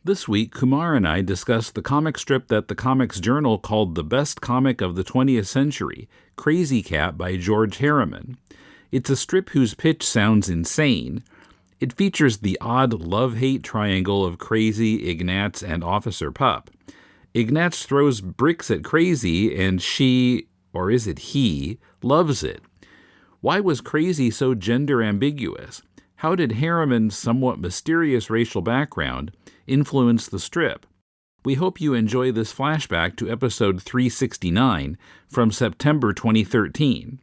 This week, Kumar and I discussed the comic strip that the Comics Journal called the best comic of the 20th century, Krazy Kat by George Herriman. It's a strip whose pitch sounds insane. It features the odd love-hate triangle of Krazy, Ignatz, and Officer Pupp. Ignatz throws bricks at Krazy, and she, or is it he, loves it. Why was Krazy so gender-ambiguous? How did Herriman's somewhat mysterious racial background influence the strip? We hope you enjoy this flashback to episode 369 from September 2013.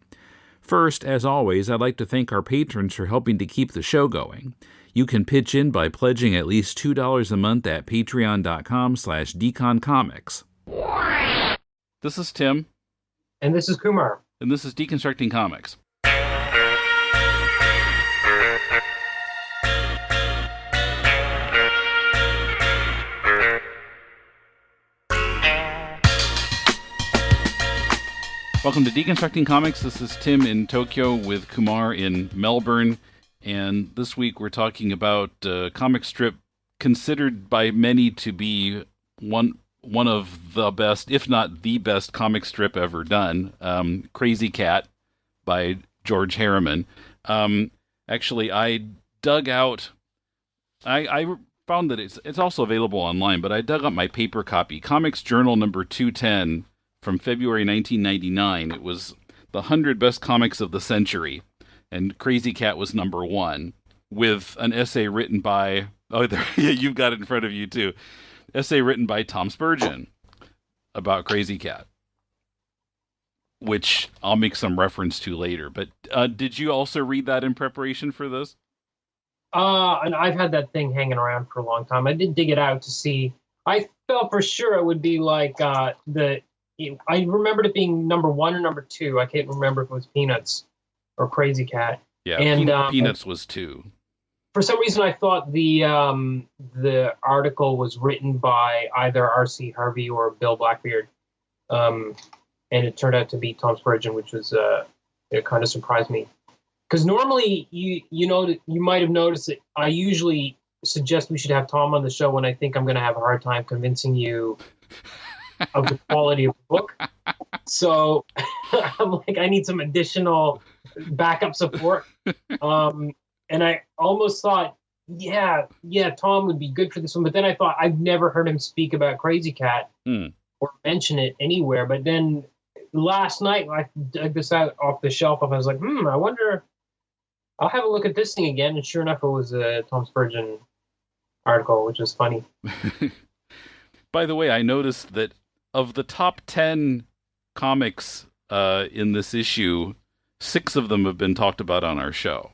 First, as always, I'd like to thank our patrons for helping to keep the show going. You can pitch in by pledging at least $2 a month at patreon.com/deconcomics. This is Tim. And this is Kumar. And this is Deconstructing Comics. Welcome to Deconstructing Comics. This is Tim in Tokyo with Kumar in Melbourne. And this week we're talking about a comic strip considered by many to be one of the best, if not the best, comic strip ever done. Krazy Kat by George Herriman. Actually, I dug out... I found that it's also available online, but I dug up my paper copy. Comics Journal number 210 from February 1999. It was the 100 best comics of the century, and Krazy Kat was number 1, with an essay written by... Oh, there, yeah, you've got it in front of you, too. Essay written by Tom Spurgeon about Krazy Kat, which I'll make some reference to later. But did you also read that in preparation for this? And I've had that thing hanging around for a long time. I did dig it out to see. I felt for sure it would be like I remembered it being number 1 or number 2. I can't remember if it was Peanuts or Krazy Kat. Yeah, and Peanuts was 2. For some reason, I thought the article was written by either R.C. Harvey or Bill Blackbeard, and it turned out to be Tom Spurgeon, which was it kind of surprised me. Because normally, you might have noticed that I usually suggest we should have Tom on the show when I think I'm going to have a hard time convincing you of the quality of the book. So I'm like, I need some additional backup support. And I almost thought, yeah, Tom would be good for this one. But then I thought, I've never heard him speak about Krazy Kat or mention it anywhere. But then last night, I dug this out off the shelf. I was like, I wonder, I'll have a look at this thing again. And sure enough, it was a Tom Spurgeon article, which was funny. By the way, I noticed that of the top 10 comics in this issue, 6 of them have been talked about on our show.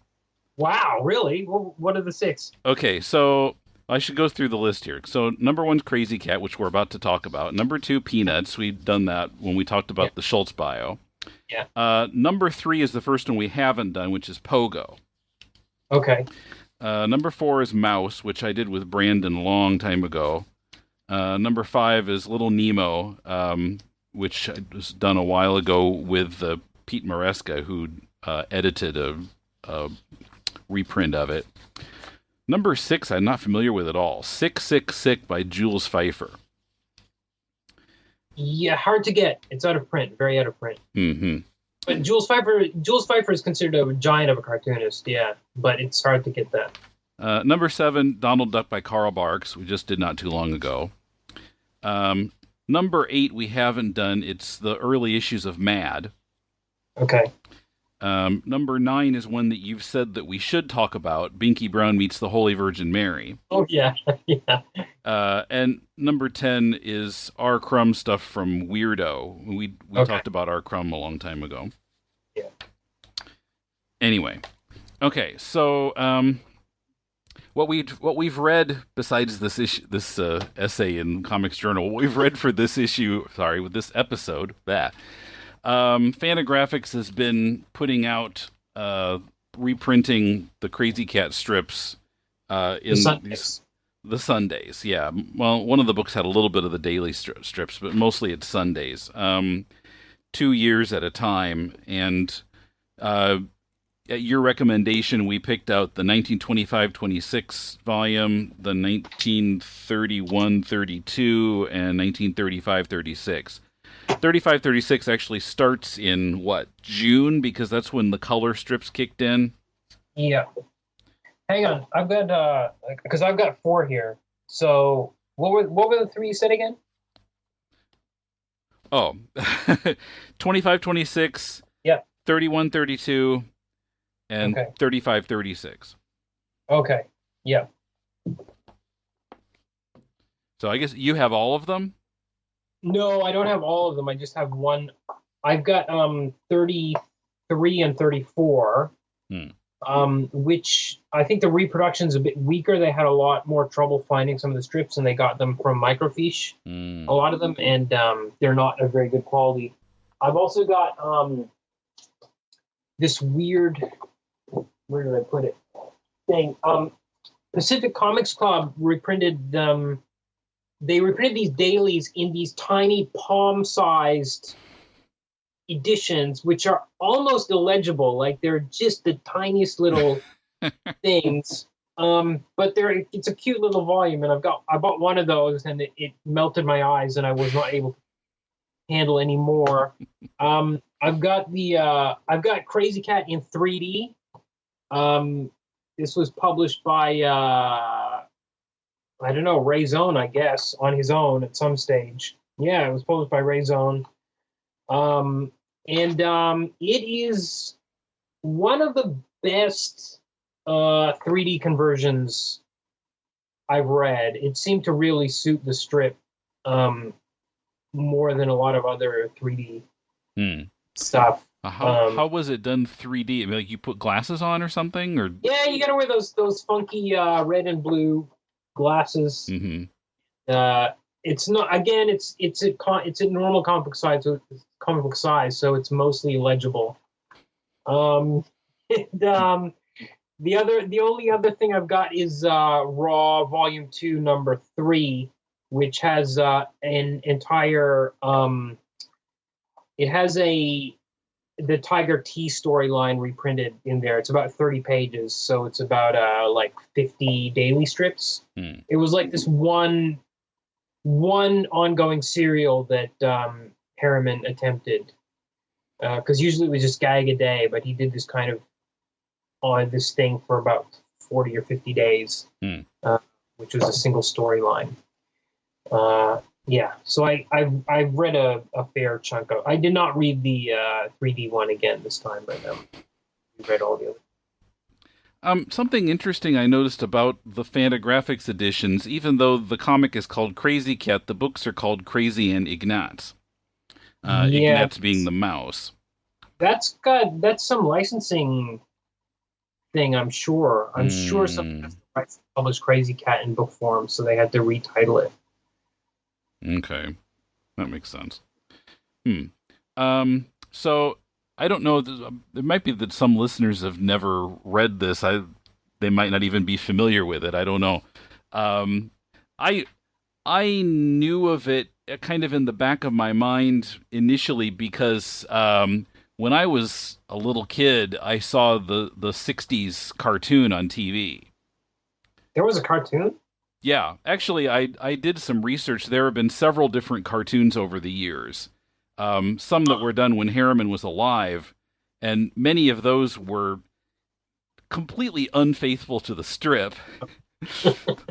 Wow, really? Well, what are the 6? Okay, so I should go through the list here. So number 1's Krazy Kat, which we're about to talk about. Number 2, Peanuts. We've done that when we talked about the Schultz bio. Yeah. Number 3 is the first one we haven't done, which is Pogo. Okay. Number 4 is Mouse, which I did with Brandon a long time ago. Number 5 is Little Nemo, which was done a while ago with Pete Maresca, who edited a reprint of it. Number 6, I'm not familiar with at all. Sick, Sick, Sick by Jules Feiffer. Yeah, hard to get. It's out of print, very out of print. Mm-hmm. But Jules Feiffer is considered a giant of a cartoonist, yeah, but it's hard to get that. Number 7, Donald Duck by Carl Barks, we just did not too long ago. Number 8, we haven't done. It's the early issues of Mad. Okay. Number 9 is one that you've said that we should talk about, Binky Brown Meets the Holy Virgin Mary. Oh, yeah. Yeah. And number 10 is R. Crumb stuff from Weirdo. We talked about R. Crumb a long time ago. Yeah. Anyway. Okay, so what we've read besides this issue, this essay in Comics Journal, what we've read for this issue, with this episode, Fantagraphics has been putting out reprinting the Krazy Kat strips in the Sundays. Yeah, well, one of the books had a little bit of the daily strips, but mostly it's Sundays. 2 years at a time, and at your recommendation, we picked out the 1925-26 volume, the 1931-32, and 1935-36. 35-36 actually starts in, what, June? Because that's when the color strips kicked in. Yeah. Hang on. I've got, because I've got 4 here. So what were the 3 you said again? Oh, 25-26, Yeah. 31-32, and Okay. 35-36. Okay. Yeah. So I guess you have all of them? No, I don't have all of them. I just have one. I've got 33 and 34. Which I think the reproduction's a bit weaker. They had a lot more trouble finding some of the strips, and they got them from microfiche, a lot of them, and they're not of very good quality. I've also got this weird, where did I put it? Thing. Pacific Comics Club reprinted they reprinted these dailies in these tiny palm-sized editions, which are almost illegible. Like, they're just the tiniest little things. But it's a cute little volume, and I bought one of those, and it melted my eyes, and I was not able to handle any more. I've got Krazy Kat in 3D. This was published by I don't know, Ray Zone, I guess, on his own at some stage. Yeah, it was published by Ray Zone. It is one of the best 3D conversions I've read. It seemed to really suit the strip more than a lot of other 3D stuff. How was it done 3D? I mean, like, you put glasses on or something, or yeah, you gotta wear those funky red and blue glasses. Mm-hmm. It's not, again, it's a normal comic book size, so it's mostly legible. The only other thing I've got is Raw Volume 2, Number 3, which has an entire it has the Tiger T storyline reprinted in there. It's about 30 pages, so it's about like 50 daily strips. It was like this one ongoing serial that Herriman attempted, because usually it was just gag a day, but he did this kind of on this thing for about 40 or 50 days, which was a single storyline. Yeah, so I've read a fair chunk of. I did not read the 3D one again this time, but we read all the others. Something interesting I noticed about the Fantagraphics editions, even though the comic is called Krazy Kat, the books are called Krazy and Ignatz. Ignatz being the mouse. That's some licensing thing, I'm sure. I'm sure something has the rights to publish Krazy Kat in book form, so they had to retitle it. Okay, that makes sense. So I don't know. It might be that some listeners have never read this. They might not even be familiar with it. I don't know. I knew of it kind of in the back of my mind initially because when I was a little kid, I saw the 60s cartoon on TV. There was a cartoon? Yeah, actually, I did some research. There have been several different cartoons over the years. Some that were done when Herriman was alive, and many of those were completely unfaithful to the strip.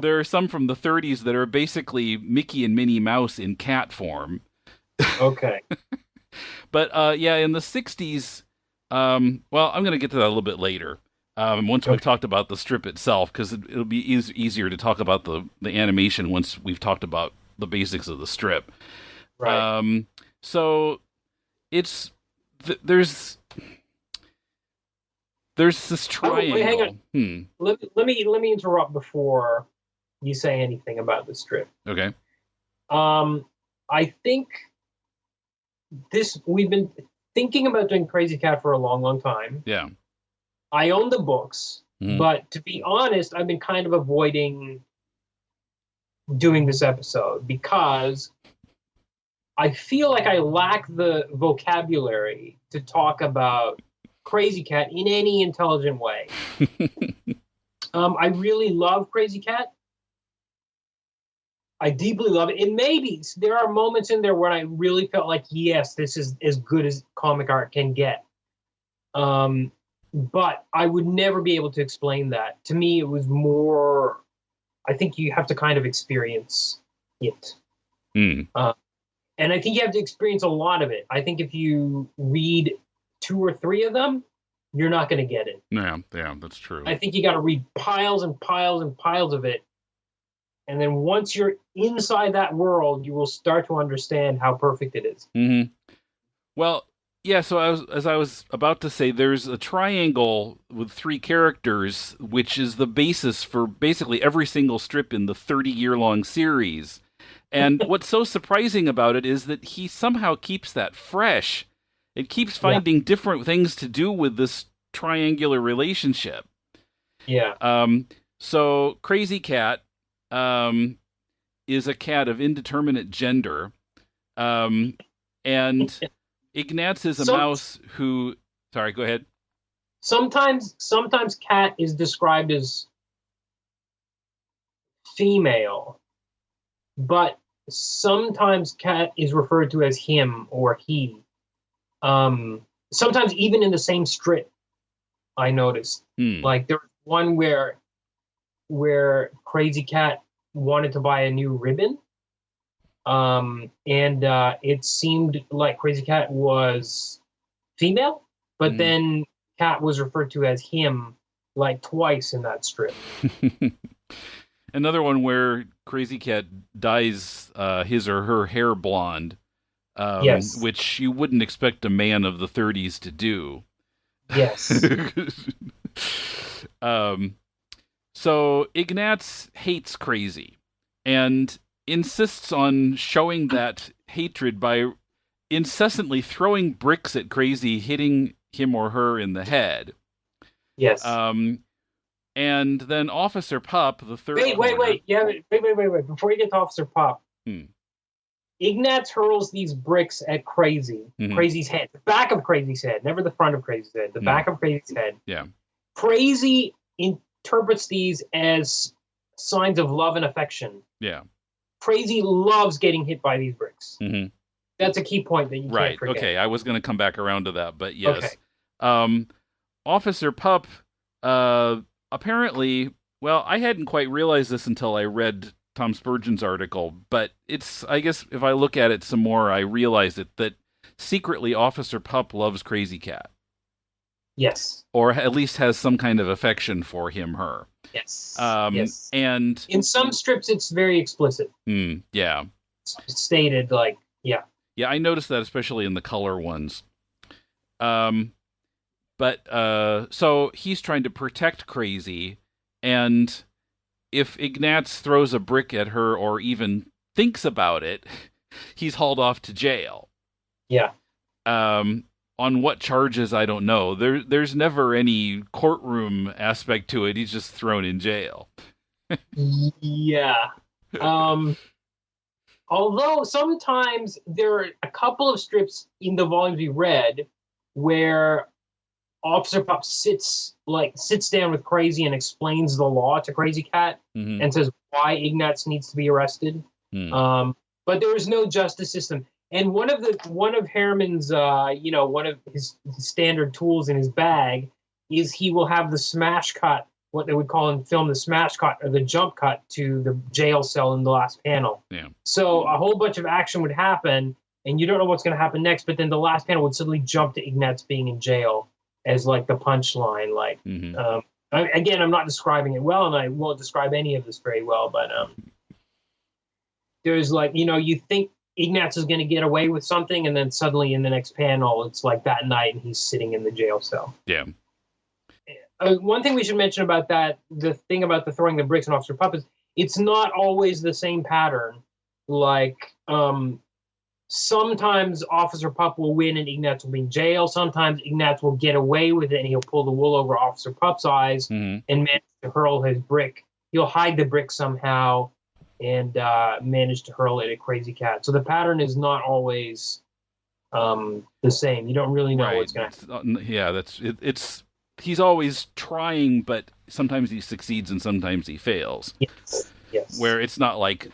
There are some from the 30s that are basically Mickey and Minnie Mouse in cat form. Okay. But yeah, in the 60s, well, I'm going to get to that a little bit later. Once we've talked about the strip itself, because it'll be easier to talk about the animation once we've talked about the basics of the strip. Right. So it's there's this triangle. Wait, hang on. Let me interrupt before you say anything about the strip. Okay. I think we've been thinking about doing Krazy Kat for a long, long time. Yeah. I own the books, but to be honest, I've been kind of avoiding doing this episode because I feel like I lack the vocabulary to talk about Krazy Kat in any intelligent way. I really love Krazy Kat. I deeply love it. And maybe there are moments in there where I really felt like, yes, this is as good as comic art can get. But I would never be able to explain that. To me, it was more, I think you have to kind of experience it. And I think you have to experience a lot of it. I think if you read 2 or 3 of them, you're not going to get it. Yeah, that's true. I think you got to read piles and piles and piles of it. And then once you're inside that world, you will start to understand how perfect it is. Mm-hmm. Well, yeah, so as I was about to say, there's a triangle with 3 characters, which is the basis for basically every single strip in the 30-year-long series. And what's so surprising about it is that he somehow keeps that fresh. It keeps finding different things to do with this triangular relationship. Yeah. So Krazy Kat is a cat of indeterminate gender. And Ignatz is a mouse who... Sorry, go ahead. Sometimes Cat is described as female, but sometimes Cat is referred to as him or he. Sometimes even in the same strip, I noticed. Like there was one where Krazy Kat wanted to buy a new ribbon. And it seemed like Krazy Kat was female, but then Cat was referred to as him like twice in that strip. Another one where Krazy Kat dyes his or her hair blonde, which you wouldn't expect a man of the 30s to do. Yes. So Ignatz hates Krazy and insists on showing that hatred by incessantly throwing bricks at Krazy, hitting him or her in the head. Yes. And then Officer Pupp, the third... Wait. Yeah, wait. Before you get to Officer Pupp, Ignatz hurls these bricks at Krazy. Krazy's head. The back of Krazy's head. Never the front of Krazy's head. The back of Krazy's head. Yeah. Krazy interprets these as signs of love and affection. Yeah. Krazy loves getting hit by these bricks. That's a key point that you can't forget. Okay, I was going to come back around to that, but yes. Okay. Officer Pupp, apparently, well, I hadn't quite realized this until I read Tom Spurgeon's article, but it's, I guess, if I look at it some more, I realize it, that secretly Officer Pupp loves Krazy Kat. Yes. Or at least has some kind of affection for him, her. Yes. Yes. And in some strips, it's very explicit. Yeah. It's stated, like, yeah. Yeah, I noticed that, especially in the color ones. But so he's trying to protect Krazy, and if Ignatz throws a brick at her or even thinks about it, he's hauled off to jail. Yeah. On what charges, I don't know. There's never any courtroom aspect to it. He's just thrown in jail. Yeah. Although sometimes there are a couple of strips in the volumes we read where Officer Pupp sits down with Krazy and explains the law to Krazy Kat and says why Ignatz needs to be arrested. But there is no justice system. And one of Herriman's, one of his standard tools in his bag is he will have the smash cut, what they would call in film the smash cut or the jump cut to the jail cell in the last panel. Yeah. So a whole bunch of action would happen, and you don't know what's going to happen next. But then the last panel would suddenly jump to Ignatz being in jail as like the punchline. Like, again, I'm not describing it well, and I won't describe any of this very well. But there's like, you think Ignatz is going to get away with something, and then suddenly in the next panel, it's like that night, and he's sitting in the jail cell. Yeah. One thing we should mention about that, the thing about the throwing the bricks and Officer Pupp is it's not always the same pattern. Like, sometimes Officer Pupp will win and Ignatz will be in jail. Sometimes Ignatz will get away with it and he'll pull the wool over Officer Pupp's eyes and manage to hurl his brick. He'll hide the brick somehow and manage to hurl it at Krazy Kat. So the pattern is not always the same. You don't really know what's going to happen. Yeah, it's he's always trying, but sometimes he succeeds and sometimes he fails. Yes. Yes. Where it's not like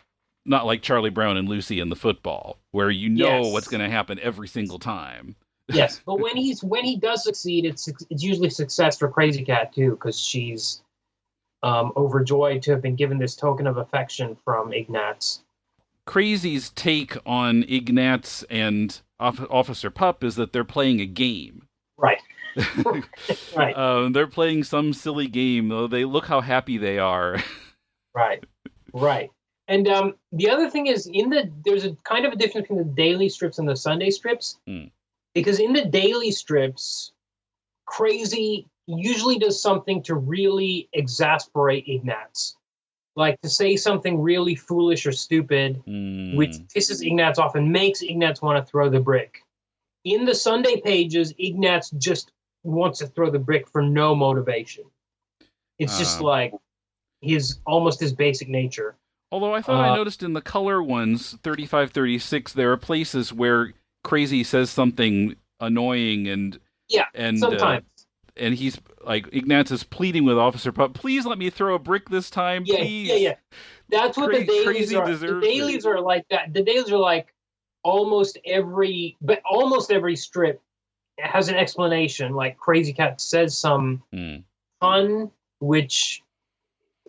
Charlie Brown and Lucy in the football, where you know what's going to happen every single time. Yes, but when he does succeed, it's usually success for Krazy Kat too, because she's overjoyed to have been given this token of affection from Ignatz. Krazy's take on Ignatz and Officer Pupp is that they're playing a game. Right. Right. They're playing some silly game, though. They look how happy they are. Right. Right. And the other thing is, there's a kind of a difference between the daily strips and the Sunday strips. Because in the daily strips, Krazy usually does something to really exasperate Ignatz. Like to say something really foolish or stupid, which pisses Ignatz off and makes Ignatz want to throw the brick. In the Sunday pages, Ignatz just wants to throw the brick for no motivation. It's just like almost his basic nature. Although I thought I noticed in the color ones, 35, 36, there are places where Krazy says something annoying and sometimes. And he's like, Ignatz is pleading with Officer Pupp, please let me throw a brick this time, please. Yeah. That's what the dailies are. The dailies are like that. The dailies are like almost every strip has an explanation. Like Krazy Kat says some pun, which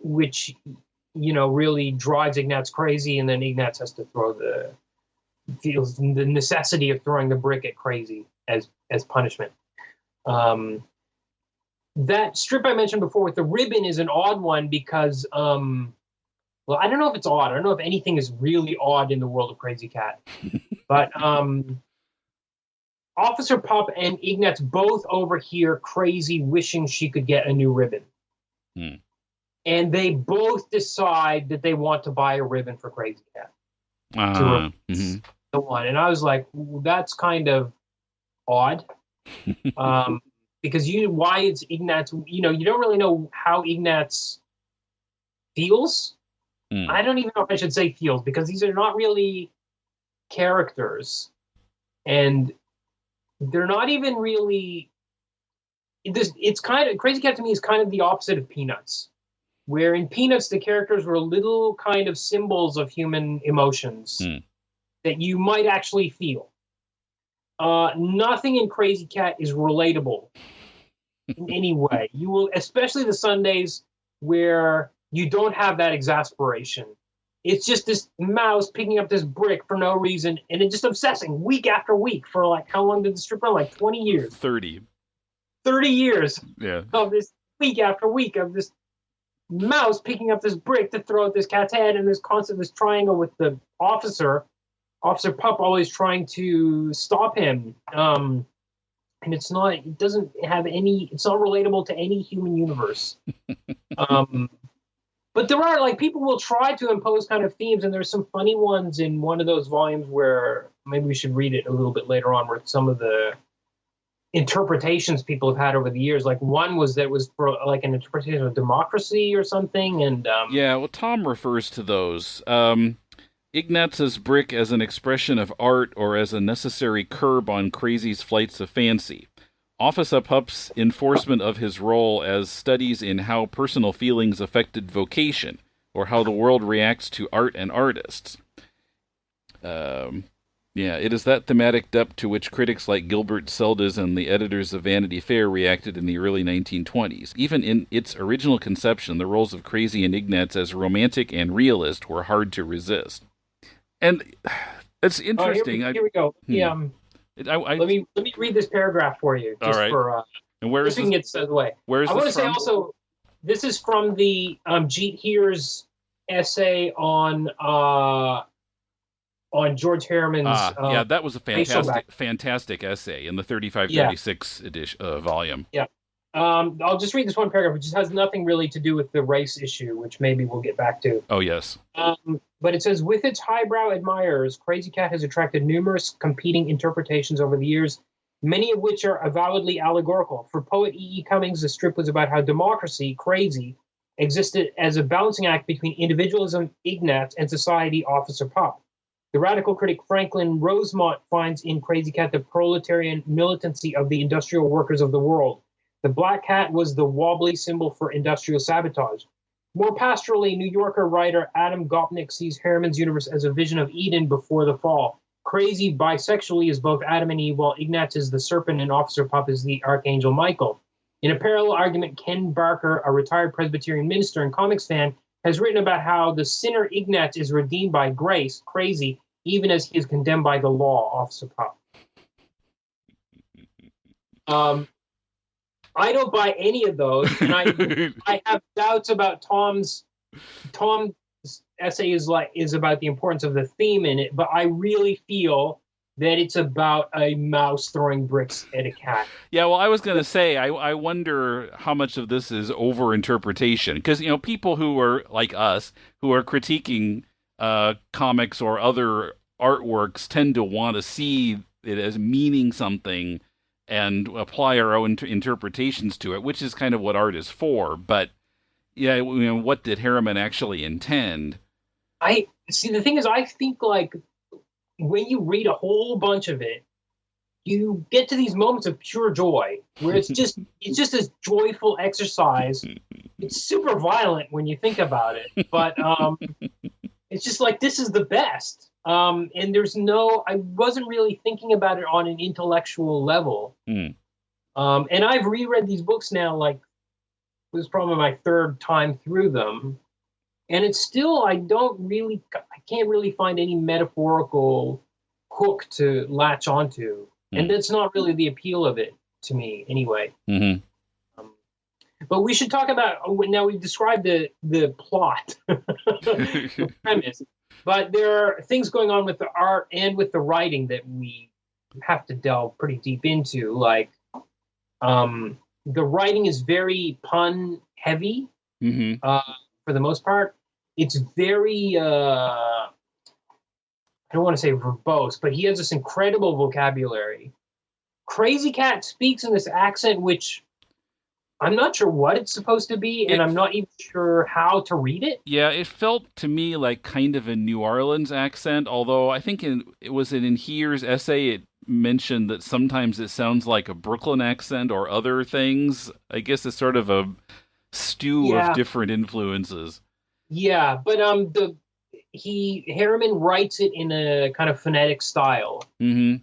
really drives Ignatz crazy, and then Ignatz has to feels the necessity of throwing the brick at Krazy as punishment. That strip I mentioned before with the ribbon is an odd one because, I don't know if it's odd. I don't know if anything is really odd in the world of Krazy Kat. But Officer Pupp and Ignatz both overhear Krazy wishing she could get a new ribbon. And they both decide that they want to buy a ribbon for Krazy Kat. The one. And I was like, that's kind of odd. Because why it's Ignatz, you don't really know how Ignatz feels. I don't even know if I should say feels, because these are not really characters. And they're not even really, it's kind of, Krazy Kat to me is kind of the opposite of Peanuts. Where in Peanuts, the characters were little kind of symbols of human emotions that you might actually feel. Nothing in Krazy Kat is relatable in any way. You will, especially the Sundays where you don't have that exasperation. It's just this mouse picking up this brick for no reason, and it's just obsessing week after week for like, how long did the strip run? Like 20 years. 30 years. Yeah. Of this week after week of this mouse picking up this brick to throw at this cat's head, and this triangle with the Officer Pupp always trying to stop him. And it's not relatable to any human universe. But there are, like, people will try to impose kind of themes, and there's some funny ones in one of those volumes where maybe we should read it a little bit later on, where some of the interpretations people have had over the years. Like one was for like an interpretation of democracy or something. And Tom refers to those. Ignatz's brick as an expression of art or as a necessary curb on Krazy's flights of fancy. Officer Pupp's enforcement of his role as studies in how personal feelings affected vocation, or how the world reacts to art and artists. It is that thematic depth to which critics like Gilbert Seldes and the editors of Vanity Fair reacted in the early 1920s. Even in its original conception, the roles of Krazy and Ignatz as romantic and realist were hard to resist. And it's interesting. Here we go. Let me read this paragraph for you. Just all right. And where is this? Gets out of the way. Where is I this want to say also, this is from the Jeet Heer's essay on George Herriman's. That was a fantastic essay in the 35-36 edition volume. Yeah. I'll just read this one paragraph, which just has nothing really to do with the race issue, which maybe we'll get back to. Oh, yes. But it says, with its highbrow admirers, Krazy Kat has attracted numerous competing interpretations over the years, many of which are avowedly allegorical. For poet E. E. Cummings, the strip was about how democracy, Krazy, existed as a balancing act between individualism, Ignatz, and society, Officer Pupp. The radical critic Franklin Rosemont finds in Krazy Kat the proletarian militancy of the industrial workers of the world. The black cat was the wobbly symbol for industrial sabotage. More pastorally, New Yorker writer Adam Gopnik sees Herriman's universe as a vision of Eden before the fall. Krazy bisexually is both Adam and Eve, while Ignatz is the serpent and Officer Pupp is the Archangel Michael. In a parallel argument, Ken Barker, a retired Presbyterian minister and comics fan, has written about how the sinner Ignatz is redeemed by grace, Krazy, even as he is condemned by the law, Officer Pupp. I don't buy any of those, and I have doubts about Tom's essay is about the importance of the theme in it, but I really feel that it's about a mouse throwing bricks at a cat. Yeah, well, I was going to say, I wonder how much of this is over-interpretation. Because, people who are like us, who are critiquing comics or other artworks, tend to want to see it as meaning something and apply our own interpretations to it, which is kind of what art is for. But, yeah, what did Herriman actually intend? The thing is, I think, like, when you read a whole bunch of it, you get to these moments of pure joy where it's just this joyful exercise. It's super violent when you think about it, but it's just like, this is the best. And I wasn't really thinking about it on an intellectual level. And I've reread these books now, like, this is probably my third time through them. And it's still, I can't really find any metaphorical hook to latch onto. And that's not really the appeal of it to me anyway. But we should talk about, now we've described the plot, the premise. But there are things going on with the art and with the writing that we have to delve pretty deep into. Like, the writing is very pun heavy for the most part. It's very, I don't want to say verbose, but he has this incredible vocabulary. Krazy Kat speaks in this accent, which I'm not sure what it's supposed to be, and I'm not even sure how to read it. Yeah, it felt to me like kind of a New Orleans accent, although I think in Here's essay it mentioned that sometimes it sounds like a Brooklyn accent or other things. I guess it's sort of a stew of different influences. Yeah, but Herriman writes it in a kind of phonetic style, and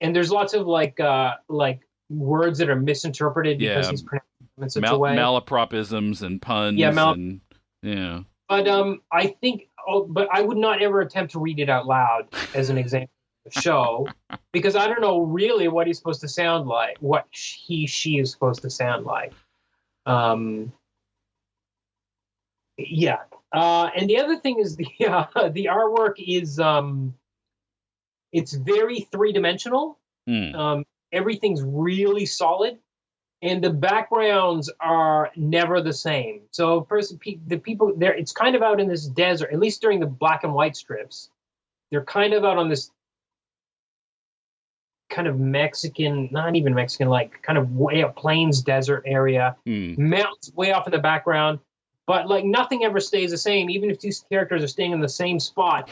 there's lots of like words that are misinterpreted because he's pronouncing them in such a way. Malapropisms and puns. Yeah, But I think, but I would not ever attempt to read it out loud as an example of the show, because I don't know really what he's supposed to sound like, what she is supposed to sound like. Yeah. And the other thing is the artwork is it's very three-dimensional. Everything's really solid, and the backgrounds are never the same. So first, the people there, it's kind of out in this desert, at least during the black and white strips. They're kind of out on this kind of Mexican, not even Mexican, like kind of way up plains desert area, mountains way off in the background. But like nothing ever stays the same, even if these characters are staying in the same spot.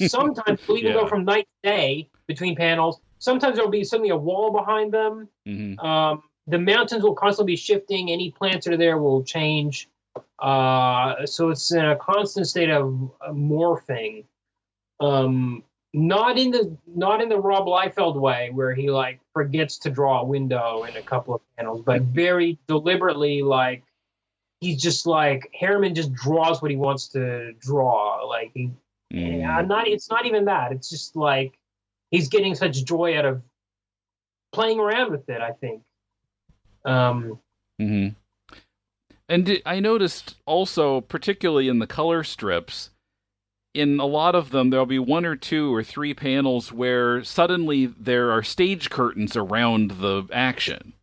Sometimes they'll even go from night to day between panels. Sometimes there'll be suddenly a wall behind them. The mountains will constantly be shifting. Any plants that are there will change. So it's in a constant state of morphing. Not in the Rob Liefeld way where he like forgets to draw a window in a couple of panels, but very deliberately, like he's just like Herriman just draws what he wants to draw. Like it's not even that. It's just like he's getting such joy out of playing around with it, I think. And I noticed also, particularly in the color strips, in a lot of them, there'll be 1 or 2 or 3 panels where suddenly there are stage curtains around the action.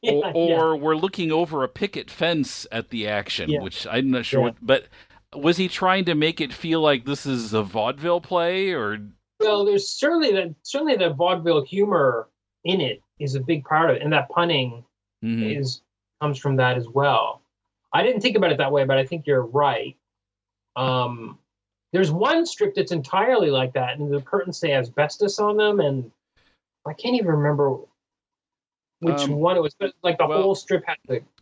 Or we're looking over a picket fence at the action, which I'm not sure what, but was he trying to make it feel like this is a vaudeville play, or? Well, there's certainly the vaudeville humor in it is a big part of it, and that punning comes from that as well. I didn't think about it that way, but I think you're right. There's one strip that's entirely like that, and the curtains say asbestos on them, and I can't even remember which one it was, but like the Well, whole strip had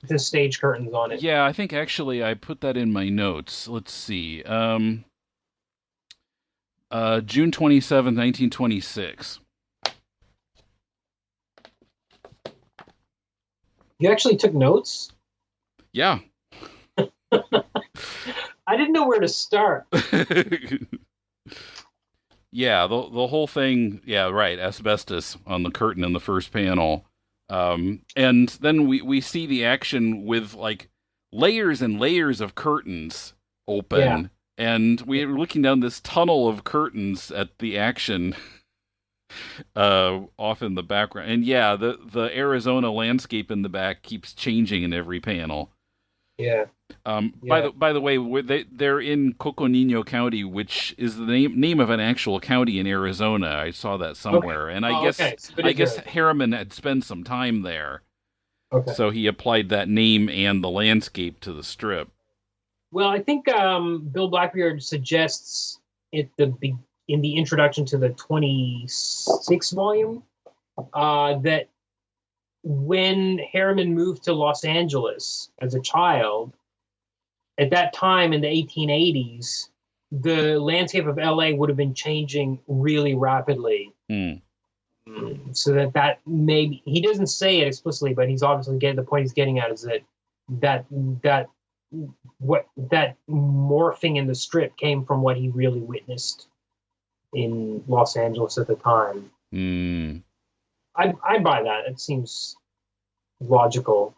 the stage curtains on it. yeah, I think actually I put that in my notes. Let's see. June 27th, 1926. You actually took notes? Yeah. I didn't know where to start. Yeah, the whole thing, yeah, right, asbestos on the curtain in the first panel. And then we see the action with like layers and layers of curtains open, and we're looking down this tunnel of curtains at the action off in the background. And yeah, the Arizona landscape in the back keeps changing in every panel. Yeah. By the way, they're in Coconino County, which is the name of an actual county in Arizona. I saw that somewhere, and I guess Herriman had spent some time there, so he applied that name and the landscape to the strip. Well, I think Bill Blackbeard suggests in the introduction to the 26th volume that when Herriman moved to Los Angeles as a child, at that time in the 1880s, the landscape of LA would have been changing really rapidly. So that maybe he doesn't say it explicitly, but he's obviously getting the point he's getting at is that morphing in the strip came from what he really witnessed in Los Angeles at the time. I buy that. It seems logical.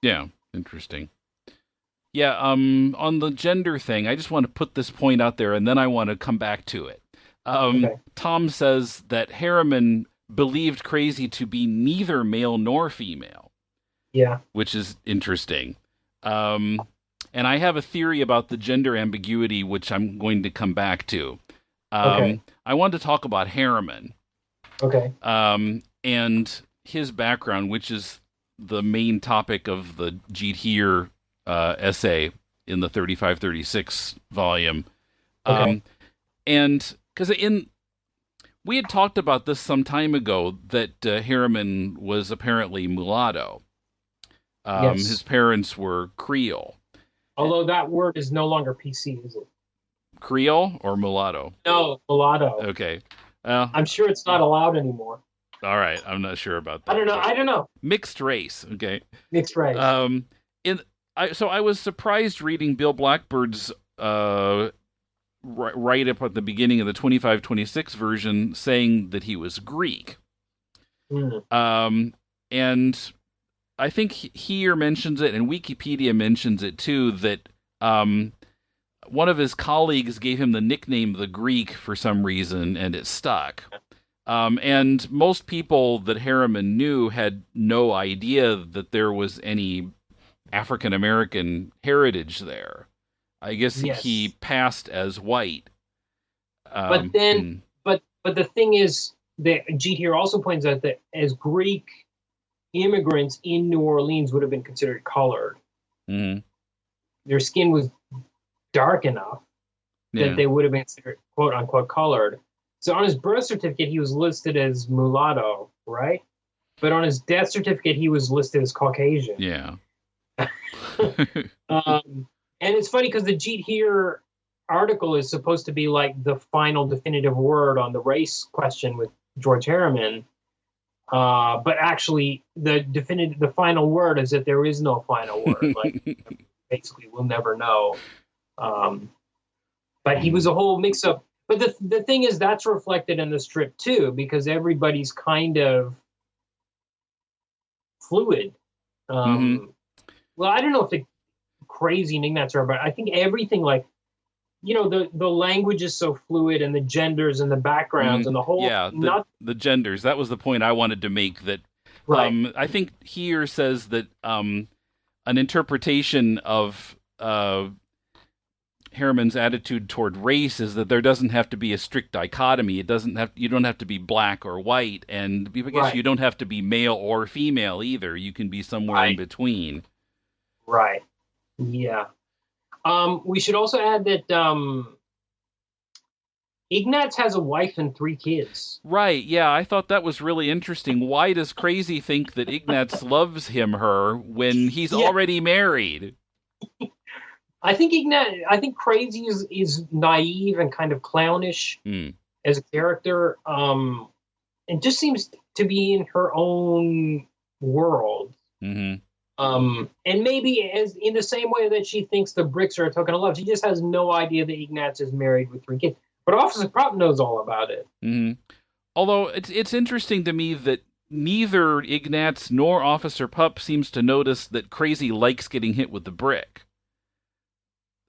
Yeah, interesting. Yeah, on the gender thing, I just want to put this point out there, and then I want to come back to it. Tom says that Herriman believed Krazy to be neither male nor female. Yeah. Which is interesting. And I have a theory about the gender ambiguity, which I'm going to come back to. I want to talk about Herriman. And his background, which is the main topic of the Jeet Heer essay in the 35-36 volume. And because we had talked about this some time ago, that Herriman was apparently mulatto. His parents were Creole. Although that word is no longer PC, is it? Creole or mulatto? No, mulatto. Okay. I'm sure it's not allowed anymore. All right, I'm not sure about that. I don't know. Mixed race, okay. Mixed race. So I was surprised reading Bill Blackbird's right up at the beginning of the 25-26 version saying that he was Greek. And I think Heer mentions it, and Wikipedia mentions it too, that one of his colleagues gave him the nickname the Greek for some reason, and it stuck. And most people that Herriman knew had no idea that there was any African American heritage there. I guess he passed as white. But the thing is that Jeet here also points out that as Greek immigrants in New Orleans would have been considered colored. Their skin was dark enough that they would have been considered quote unquote colored. So on his birth certificate, he was listed as mulatto, right? But on his death certificate, he was listed as Caucasian. Yeah. And it's funny because the Jeet Heer article is supposed to be like the final definitive word on the race question with George Herriman. But actually, the final word is that there is no final word. Like, basically, we'll never know. But he was a whole mix-up. But the thing is, that's reflected in the strip too, because everybody's kind of fluid. Well, I don't know if the Krazy and Ignatz are, but I think everything, like, you know, the language is so fluid, and the genders and the backgrounds and the whole. Yeah, the genders. That was the point I wanted to make. That I think Heer says that an interpretation of Herriman's attitude toward race is that there doesn't have to be a strict dichotomy. You don't have to be black or white, and I guess you don't have to be male or female either. You can be somewhere in between. Right. Yeah. We should also add that Ignatz has a wife and 3 kids. Right, yeah, I thought that was really interesting. Why does Krazy think that Ignatz loves her when he's already married? I think Krazy is naive and kind of clownish as a character, and just seems to be in her own world. Mm-hmm. And maybe as in the same way that she thinks the bricks are a token of love, she just has no idea that Ignatz is married with 3 kids. But Officer Pupp knows all about it. Mm-hmm. Although it's interesting to me that neither Ignatz nor Officer Pupp seems to notice that Krazy likes getting hit with the brick.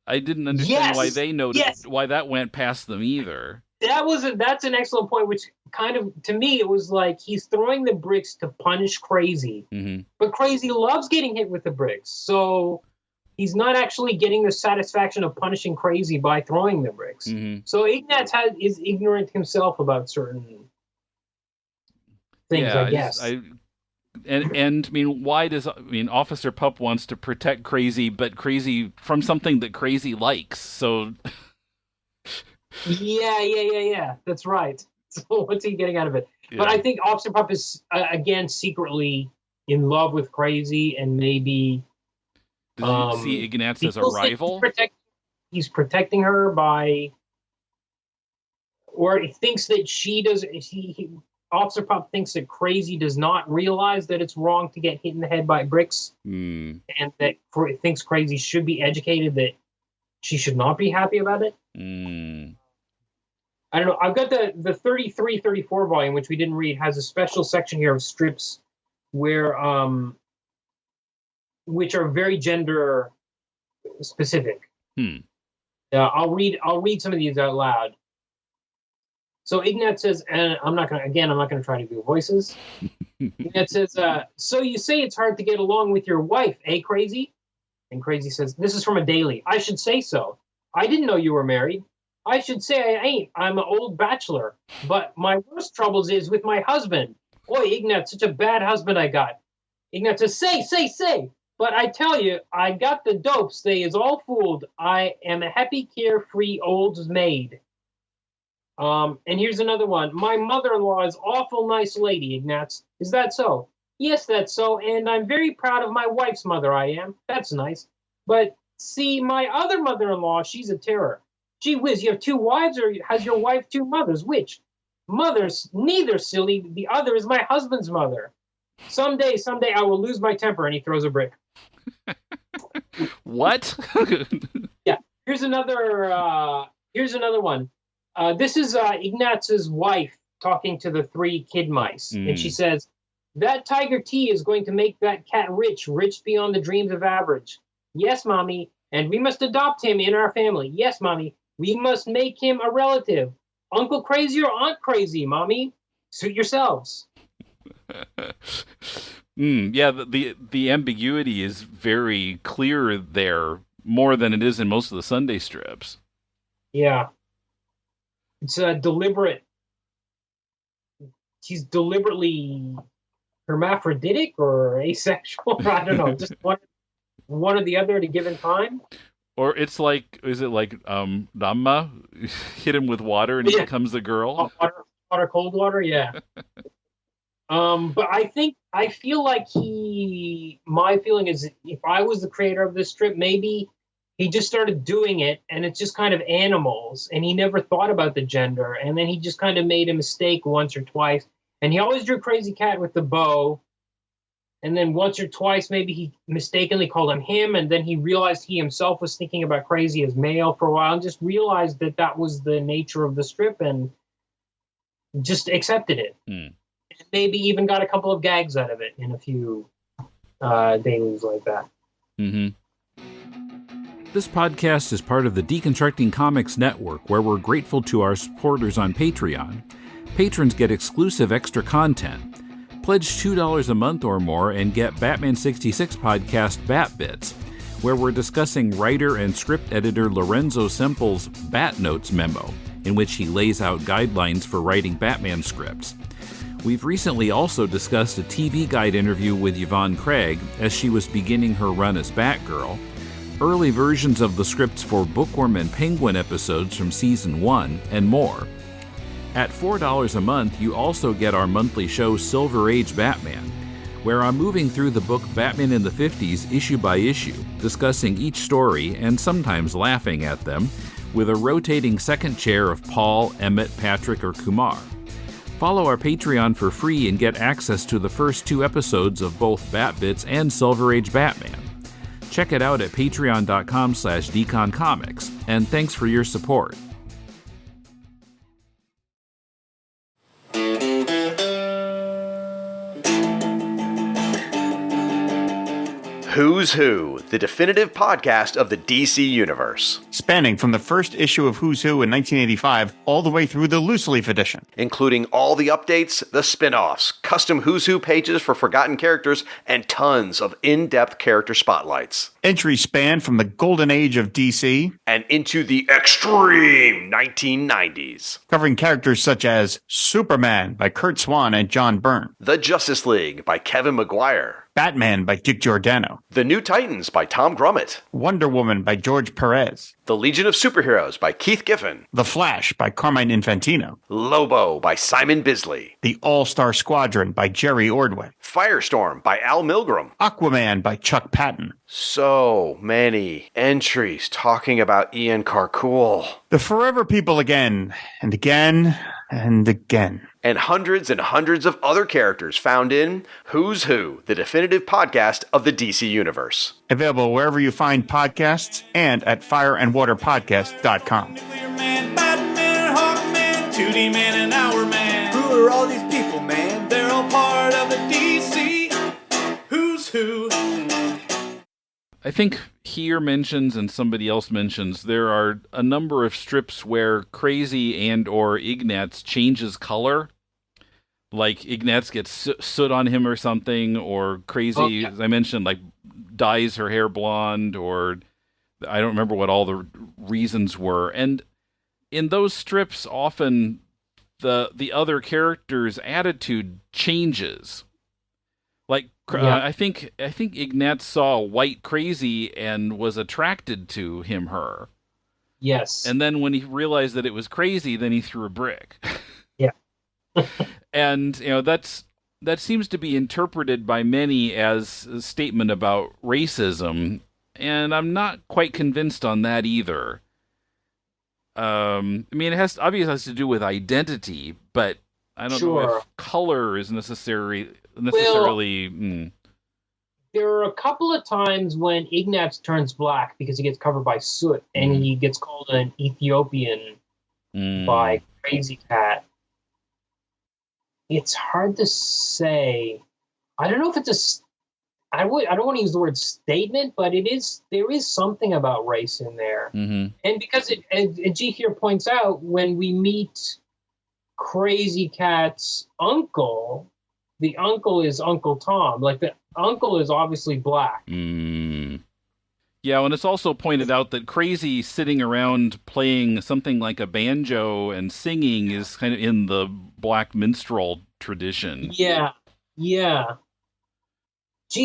I didn't understand why they noticed why that went past them either. That's an excellent point, which kind of, to me, it was like he's throwing the bricks to punish Krazy. Mm-hmm. But Krazy loves getting hit with the bricks, so he's not actually getting the satisfaction of punishing Krazy by throwing the bricks. Mm-hmm. So Ignatz is ignorant himself about certain things, I guess. And I mean, Officer Pupp wants to protect Krazy, but Krazy from something that Krazy likes. So yeah. That's right. So what's he getting out of it? Yeah. But I think Officer Pupp is again secretly in love with Krazy, and maybe does he see Ignatz as a rival? He's protecting her by, or he thinks that she does. Officer Pupp thinks that Krazy does not realize that it's wrong to get hit in the head by bricks, and that thinks Krazy should be educated that she should not be happy about it. I don't know. I've got the 33-34 volume, which we didn't read, has a special section here of strips where which are very gender specific. I'll read some of these out loud. So Ignatz says, and I'm not gonna try to do voices. Ignatz says, so you say it's hard to get along with your wife, eh, Krazy? And Krazy says, this is from a daily. I should say so. I didn't know you were married. I should say I ain't. I'm an old bachelor. But my worst troubles is with my husband. Boy, Ignatz, such a bad husband I got. Ignatz says, say. But I tell you, I got the dopes. They is all fooled. I am a happy, carefree old maid. And here's another one. My mother-in-law is awful nice lady, Ignatz. Is that so? Yes, that's so. And I'm very proud of my wife's mother, I am. That's nice. But see, my other mother-in-law, she's a terror. Gee whiz, you have 2 wives, or has your wife 2 mothers? Which? Mothers, neither, silly. The other is my husband's mother. Someday I will lose my temper. And he throws a brick. What? Yeah. Here's another one. This is Ignatz's wife talking to the 3 kid mice. And she says, that tiger tea is going to make that cat rich beyond the dreams of average. Yes, Mommy. And we must adopt him in our family. Yes, Mommy. We must make him a relative. Uncle Krazy or Aunt Krazy, Mommy. Suit yourselves. Yeah, the ambiguity is very clear there, more than it is in most of the Sunday strips. Yeah. It's deliberate. She's deliberately hermaphroditic or asexual. I don't know. Just one or the other at a given time. Or it's like, is it like Dhamma? Hit him with water and he becomes a girl? Water, cold water, yeah. But I feel like my feeling is if I was the creator of this strip, maybe he just started doing it and it's just kind of animals and he never thought about the gender. And then he just kind of made a mistake once or twice. And he always drew Krazy Kat with the bow. And then once or twice, maybe he mistakenly called him. And then he realized he himself was thinking about Krazy as male for a while and just realized that was the nature of the strip and just accepted it. Maybe even got a couple of gags out of it in a few dailies like that. This podcast is part of the Deconstructing Comics Network, where we're grateful to our supporters on Patreon. Patrons get exclusive extra content. Pledge $2 a month or more and get Batman 66 podcast Bat Bits, where we're discussing writer and script editor Lorenzo Semple's Bat Notes memo, in which he lays out guidelines for writing Batman scripts. We've recently also discussed a TV Guide interview with Yvonne Craig as she was beginning her run as Batgirl. early versions of the scripts for Bookworm and Penguin episodes from Season 1, and more. At $4 a month, you also get our monthly show Silver Age Batman, where I'm moving through the book Batman in the 50s issue by issue, discussing each story and sometimes laughing at them, with a rotating second chair of Paul, Emmett, Patrick, or Kumar. Follow our Patreon for free and get access to the first 2 episodes of both Bat-Bits and Silver Age Batman. Check it out at patreon.com/deconcomics, and thanks for your support. Who's Who, the definitive podcast of the DC Universe. Spanning from the first issue of Who's Who in 1985 all the way through the Loose Leaf edition. Including all the updates, the spin-offs, custom Who's Who pages for forgotten characters, and tons of in-depth character spotlights. Entries span from the golden age of DC and into the extreme 1990s. Covering characters such as Superman by Kurt Swan and John Byrne. The Justice League by Kevin Maguire. Batman by Dick Giordano. The New Titans by Tom Grummett. Wonder Woman by George Perez. The Legion of Superheroes by Keith Giffen. The Flash by Carmine Infantino. Lobo by Simon Bisley. The All-Star Squadron by Jerry Ordway. Firestorm by Al Milgrom. Aquaman by Chuck Patton. So many entries talking about Ian Karkull. The Forever People again, and again, and again. And hundreds of other characters found in Who's Who, the definitive podcast of the DC Universe. Available wherever you find podcasts and at fireandwaterpodcast.com. Nuclear Man, Batman, Hawkman, 2D Man, and Hour Man. Who are all these people, man? They're all part of the DC Who's Who. I think here mentions and somebody else mentions there are a number of strips where Krazy and or Ignatz changes color. Like Ignatz gets soot on him or something, or Krazy, as I mentioned, like dyes her hair blonde, or I don't remember what all the reasons were. And in those strips, often the other character's attitude changes. Like I think Ignatz saw white Krazy and was attracted to her. Yes. And then when he realized that it was Krazy, then he threw a brick. Yeah. And that seems to be interpreted by many as a statement about racism, and I'm not quite convinced on that either. I mean, it obviously has to do with identity, but I don't know if color is necessarily. There are a couple of times when Ignatz turns black because he gets covered by soot, and he gets called an Ethiopian by Krazy Kat. It's hard to say. I don't know if it's I don't want to use the word statement, but there is something about race in there. Mm-hmm. And because and G here points out, when we meet Krazy Kat's uncle, the uncle is Uncle Tom. Like, the uncle is obviously black. Yeah, and it's also pointed out that Krazy sitting around playing something like a banjo and singing is kind of in the black minstrel tradition. Yeah. Gee,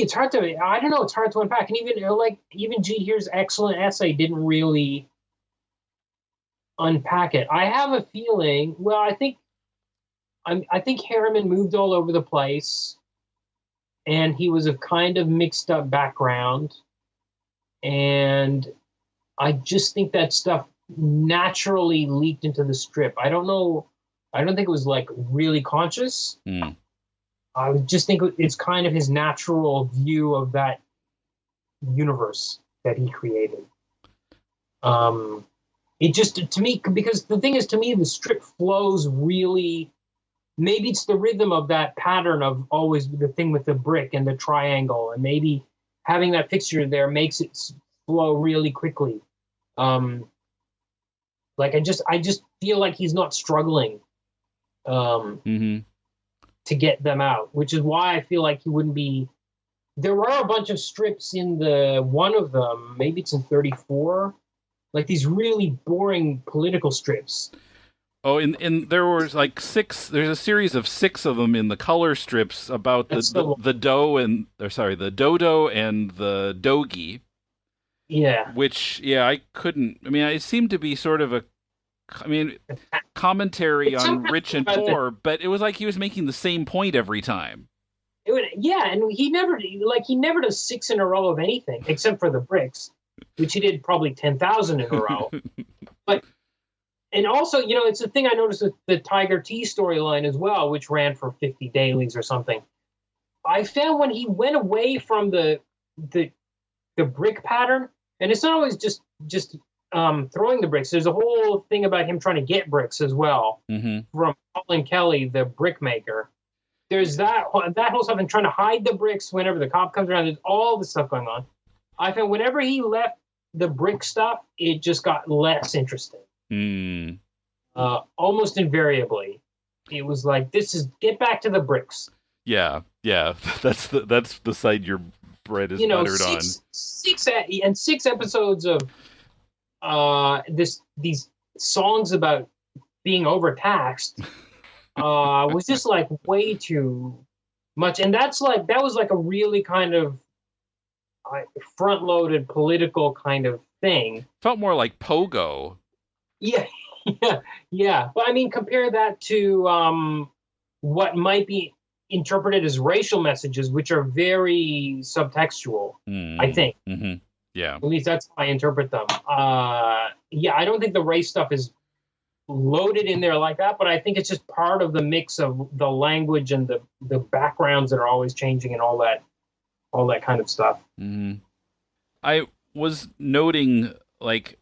it's hard to unpack. And even G here's excellent essay didn't really unpack it. I have a feeling, I think Herriman moved all over the place, and he was a kind of mixed up background. And I just think that stuff naturally leaked into the strip. I don't know. I don't think it was like really conscious. I would just think it's kind of his natural view of that universe that he created. It just, to me, because the thing is, to me, the strip flows really. Maybe it's the rhythm of that pattern of always the thing with the brick and the triangle, and maybe having that fixture there makes it flow really quickly. I just feel like he's not struggling to get them out, which is why I feel like he wouldn't be. There are a bunch of strips in one of them, maybe it's in 34, like these really boring political strips. Oh, and there was like 6. There's a series of 6 of them in the color strips about the dodo and the dogi. Yeah. which, yeah, I couldn't. I mean, it seemed to be sort of commentary It's on sometimes rich and about the- poor, but it was like he was making the same point every time. And he never does 6 in a row of anything except for the bricks, which he did probably 10,000 in a row. But and also, it's a thing I noticed with the Tiger T storyline as well, which ran for 50 dailies or something. I found when he went away from the brick pattern, and it's not always just throwing the bricks. There's a whole thing about him trying to get bricks as well from Colin Kelly, the brick maker. There's that whole stuff and trying to hide the bricks whenever the cop comes around. There's all this stuff going on. I found whenever he left the brick stuff, it just got less interesting. Almost invariably, it was like, get back to the bricks. Yeah. That's the side your bread is buttered on. 6 episodes of these songs about being overtaxed was just like way too much, and that was like a really kind of front-loaded political kind of thing. Felt more like Pogo. Yeah. But I mean, compare that to what might be interpreted as racial messages, which are very subtextual. I think. Mm-hmm. Yeah. At least that's how I interpret them. I don't think the race stuff is loaded in there like that, but I think it's just part of the mix of the language and the backgrounds that are always changing and all that kind of stuff. I was noting like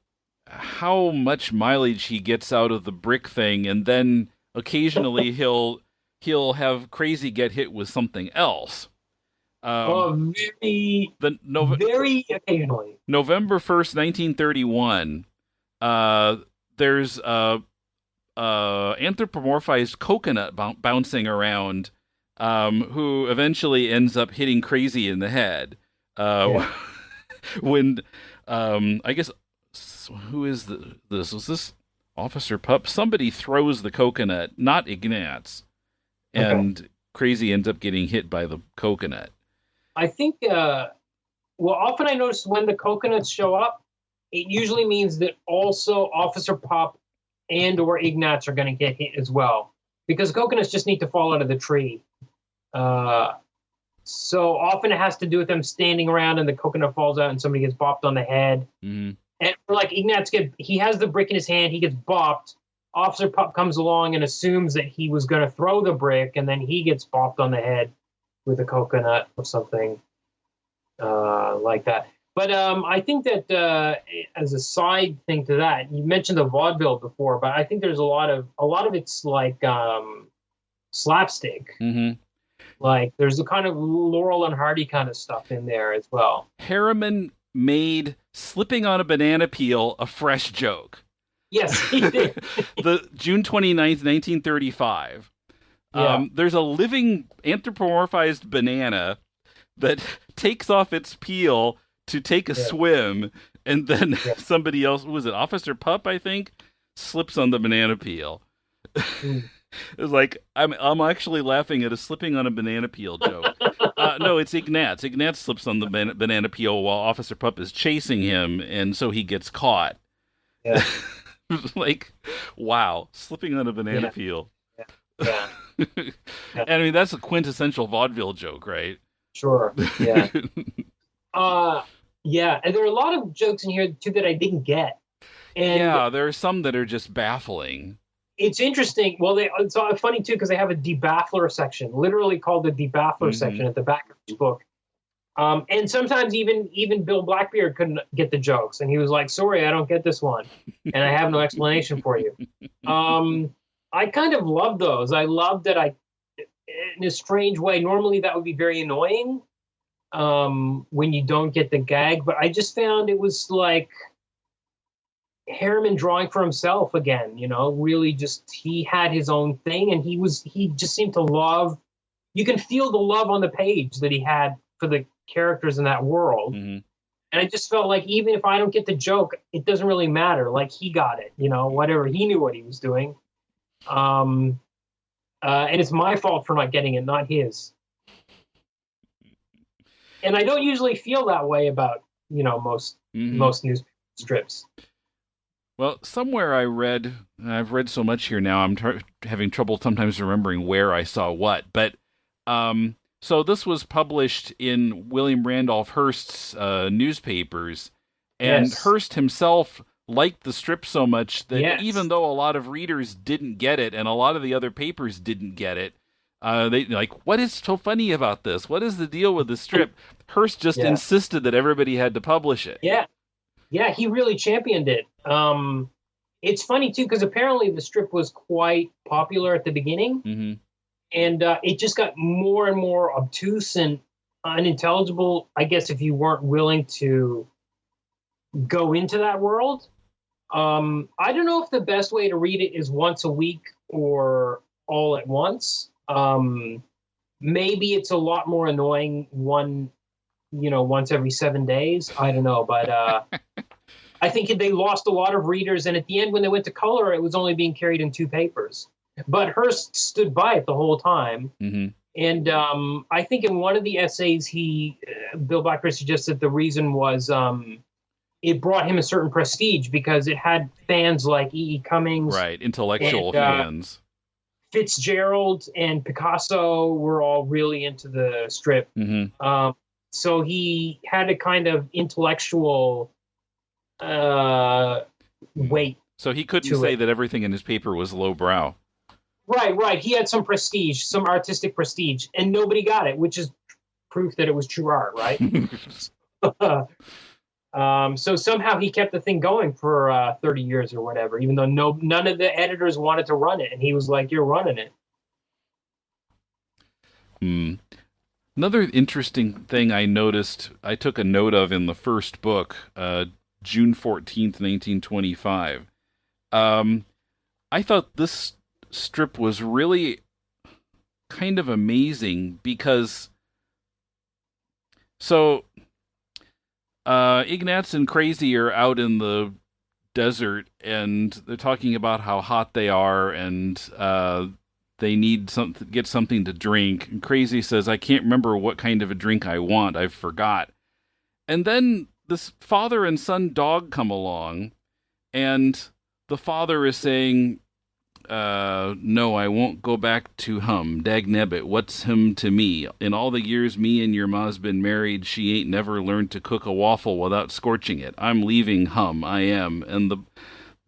how much mileage he gets out of the brick thing, and then occasionally he'll have Krazy get hit with something else. Very occasionally. November 1st, 1931. There's anthropomorphized coconut bouncing around, who eventually ends up hitting Krazy in the head. When I guess, who is this? Was this Officer Pupp? Somebody throws the coconut, not Ignatz, and Krazy ends up getting hit by the coconut. I think, often I notice when the coconuts show up, it usually means that also Officer Pupp and or Ignatz are going to get hit as well, because coconuts just need to fall out of the tree. So often it has to do with them standing around and the coconut falls out and somebody gets bopped on the head. And like Ignatz, he has the brick in his hand, he gets bopped. Officer Pupp comes along and assumes that he was going to throw the brick, and then he gets bopped on the head with a coconut or something like that. But I think that as a side thing to that, you mentioned the vaudeville before, but I think there's a lot of it's like slapstick. Like there's a kind of Laurel and Hardy kind of stuff in there as well. Herriman made slipping on a banana peel a fresh joke. Yes, he did. The June 29th, 1935. There's a living anthropomorphized banana that takes off its peel to take a swim, and then somebody else, was it Officer Pupp, I think, slips on the banana peel. It's like, I'm actually laughing at a slipping on a banana peel joke. No, it's Ignatz. Ignatz slips on the banana peel while Officer Pupp is chasing him, and so he gets caught. Yeah. Like, wow, slipping on a banana peel. Yeah. And I mean, that's a quintessential vaudeville joke, right? Sure. Yeah. And there are a lot of jokes in here too that I didn't get. And there are some that are just baffling. It's interesting. Well, it's funny too because they have a debaffler section, literally called the debaffler section at the back of each book. And sometimes even Bill Blackbeard couldn't get the jokes, and he was like, "Sorry, I don't get this one, and I have no explanation for you." I kind of love those. I love that in a strange way. Normally, that would be very annoying when you don't get the gag, but I just found it was like Herriman drawing for himself again. Really, just he had his own thing, and he just seemed to love. You can feel the love on the page that he had for the characters in that world. And I just felt like even if I don't get the joke, it doesn't really matter. Like he got it, whatever. He knew what he was doing. And it's my fault for not getting it, not his. And I don't usually feel that way about, most most newspaper strips. Well, somewhere I've read so much here now, I'm having trouble sometimes remembering where I saw what, but so this was published in William Randolph Hearst's newspapers, and Yes. Hearst himself liked the strip so much that Yes. even though a lot of readers didn't get it, and a lot of the other papers didn't get it, they like, what is so funny about this? What is the deal with the strip? Hearst just Yeah. insisted that everybody had to publish it. Yeah, he really championed it. It's funny too because apparently the strip was quite popular at the beginning, Mm-hmm. and it just got more and more obtuse and unintelligible. I guess if you weren't willing to go into that world, I don't know if the best way to read it is once a week or all at once. Maybe it's a lot more annoying once every 7 days. I don't know, but I think they lost a lot of readers, and at the end, when they went to color, it was only being carried in 2 papers. But Hearst stood by it the whole time, Mm-hmm. and I think in one of the essays, Bill Blackbeard suggested the reason was it brought him a certain prestige because it had fans like E.E. Cummings, Right, intellectual and, fans. Fitzgerald, and Picasso were all really into the strip. Mm-hmm. So he had a kind of intellectual weight. So he couldn't to say it. that everything in his paper was lowbrow. Right. He had some prestige, some artistic prestige, and nobody got it, which is proof that it was true art, right? So somehow he kept the thing going for 30 years or whatever, even though none of the editors wanted to run it, and he was like, "You're running it." Another interesting thing I noticed, I took a note of in the first book, June 14th, 1925. I thought this strip was really kind of amazing because Ignatz and Krazy are out in the desert and they're talking about how hot they are and they need get something to drink. And Krazy says, "I can't remember what kind of a drink I want. I forgot." And then this father and son dog come along, and the father is saying, "No, I won't go back to hum. Dagnabbit, what's him to me? In all the years me and your ma's been married, she ain't never learned to cook a waffle without scorching it. I'm leaving hum, I am." And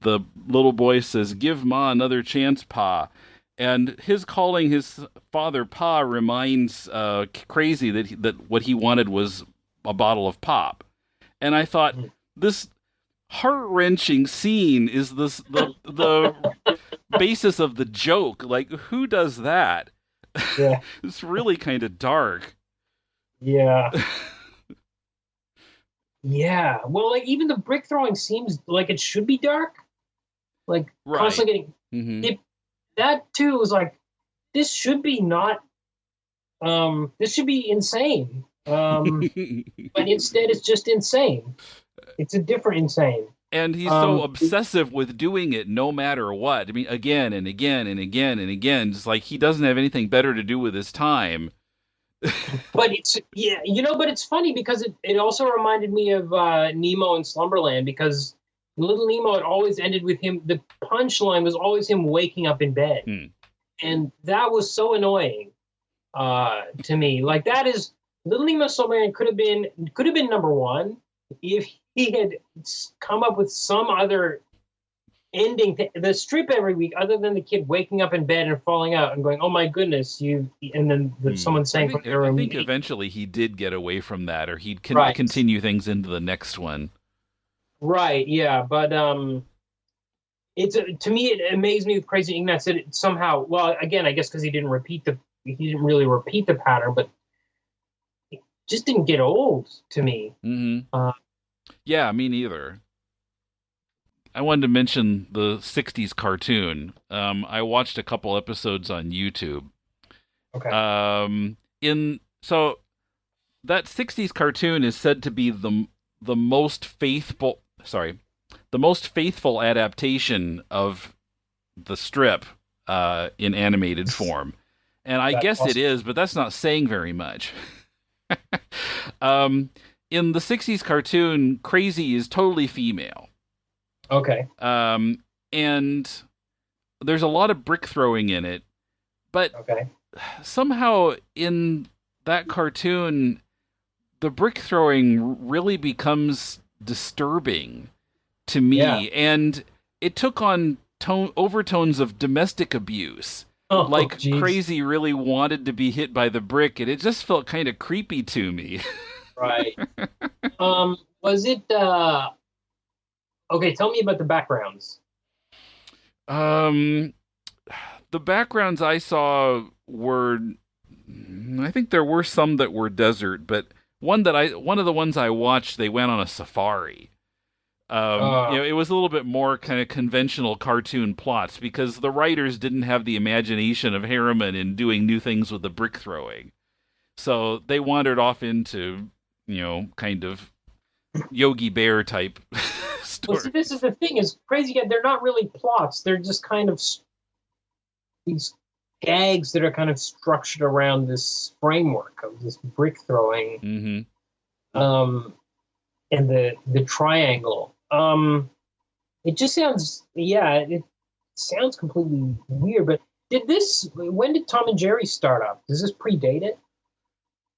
the little boy says, "Give ma another chance, pa." And his calling his father Pa reminds Krazy that what he wanted was a bottle of pop. And I thought, this heart-wrenching scene is the basis of the joke. Like, who does that? Yeah. It's really kind of dark. Yeah. Yeah. Well, like even the brick throwing seems like it should be dark. Like Right. constantly getting Mm-hmm. that too was like, this should be not. This should be insane. But instead, it's just insane. It's a different insane. And he's so obsessive with doing it no matter what. I mean, again and again and again and again. It's like he doesn't have anything better to do with his time. But but it's funny because it also reminded me of Nemo in Slumberland, because in Little Nemo, it always ended with him. The punchline was always him waking up in bed. And that was so annoying to me. Like, that is, Little Nemo Slumberland could have been number one if he had come up with some other ending to the strip every week, other than the kid waking up in bed and falling out and going, "Oh my goodness, you!" And then someone saying, I think eventually he did get away from that, or he'd continue things into the next one. Right. Yeah. But it's to me, it amazed me with Krazy Ignatz that it somehow. Well, again, I guess because he didn't really repeat the pattern, but it just didn't get old to me. Mm-hmm. Yeah, me neither. I wanted to mention the 60s cartoon. I watched a couple episodes on YouTube. Okay. So that 60s cartoon is said to be the most faithful adaptation of the strip in animated form. And I guess it is, but that's not saying very much. in the 60s cartoon, Krazy is totally female. Okay. And there's a lot of brick throwing in it, but Okay. somehow in that cartoon, the brick throwing really becomes disturbing to me, and it took on overtones of domestic abuse. Like geez. Krazy really wanted to be hit by the brick, and it just felt kind of creepy to me. Right. Was it okay, tell me about the backgrounds. The backgrounds I saw were, I think there were some that were desert, but one of the ones I watched, they went on a safari. It was a little bit more kind of conventional cartoon plots because the writers didn't have the imagination of Herriman in doing new things with the brick throwing. So they wandered off into, kind of Yogi Bear type story. Well, see, this is the thing: is Krazy Kat. They're not really plots. They're just kind of these gags that are kind of structured around this framework of this brick throwing, and the triangle. It just sounds, it sounds completely weird. But when did Tom and Jerry start up? Does this predate it?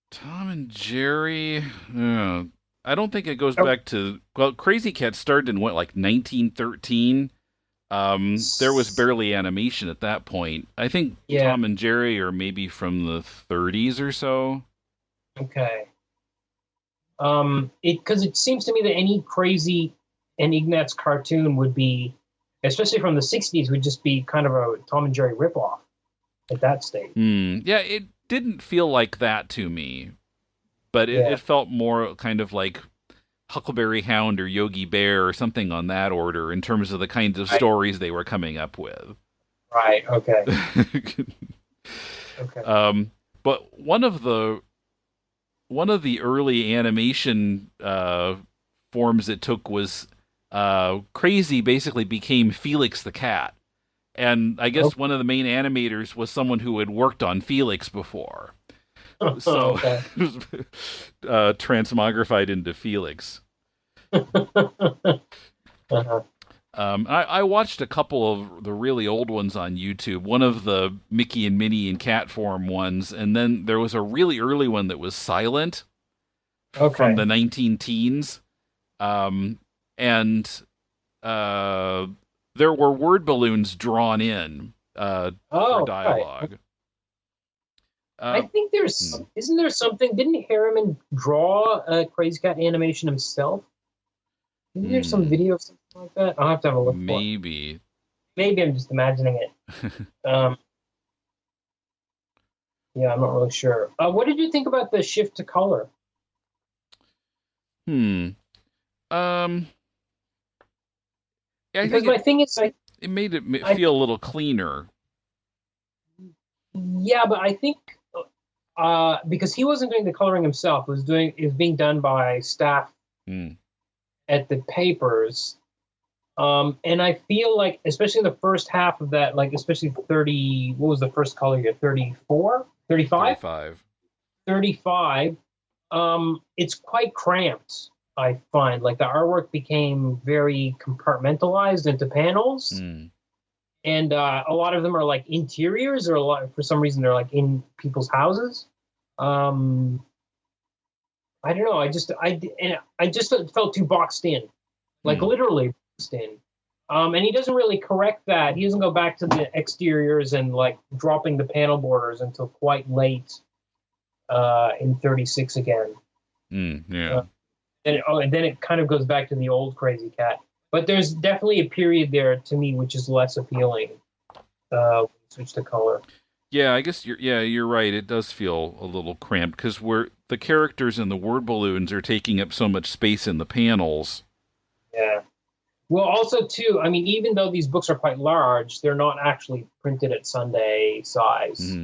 Tom and Jerry, I don't think it goes back to, Krazy Kat started in 1913. There was barely animation at that point. I think Tom and Jerry are maybe from the 30s or so. Okay. Because it seems to me that any Krazy and Ignatz cartoon would be, especially from the 60s, would just be kind of a Tom and Jerry ripoff at that stage. Yeah, it didn't feel like that to me, but it felt more kind of like Huckleberry Hound or Yogi Bear or something on that order in terms of the kinds of stories they were coming up with. Right, okay. Okay. But one of the early animation forms it took was Krazy basically became Felix the Cat. And I guess one of the main animators was someone who had worked on Felix before. So transmogrified into Felix. I watched a couple of the really old ones on YouTube, one of the Mickey and Minnie in cat form ones, and then there was a really early one that was silent from the 19-teens. And there were word balloons drawn in for dialogue. Right. I think isn't there something, didn't Herriman draw a Krazy Kat animation himself? Isn't there some video of something like that? I'll have to have a look. Maybe I'm just imagining it. I'm not really sure. What did you think about the shift to color? I Because my thing is, it made it feel a little cleaner. Yeah, but I think because he wasn't doing the coloring himself, it was being done by staff at the papers. And I feel like, especially in the first half of that, like especially 30, what was the first color year? 34? 35? 35. It's quite cramped, I find. Like the artwork became very compartmentalized into panels. And a lot of them are like interiors, or for some reason they're like in people's houses. I don't know. I just felt too boxed in, like literally boxed in. And he doesn't really correct that. He doesn't go back to the exteriors and like dropping the panel borders until quite late in 36 again. And then it kind of goes back to the old Krazy Kat. But there's definitely a period there to me which is less appealing. Switch to color. Yeah, I guess you're right. It does feel a little cramped because the characters and the word balloons are taking up so much space in the panels. Yeah. Well, also too, I mean, even though these books are quite large, they're not actually printed at Sunday size.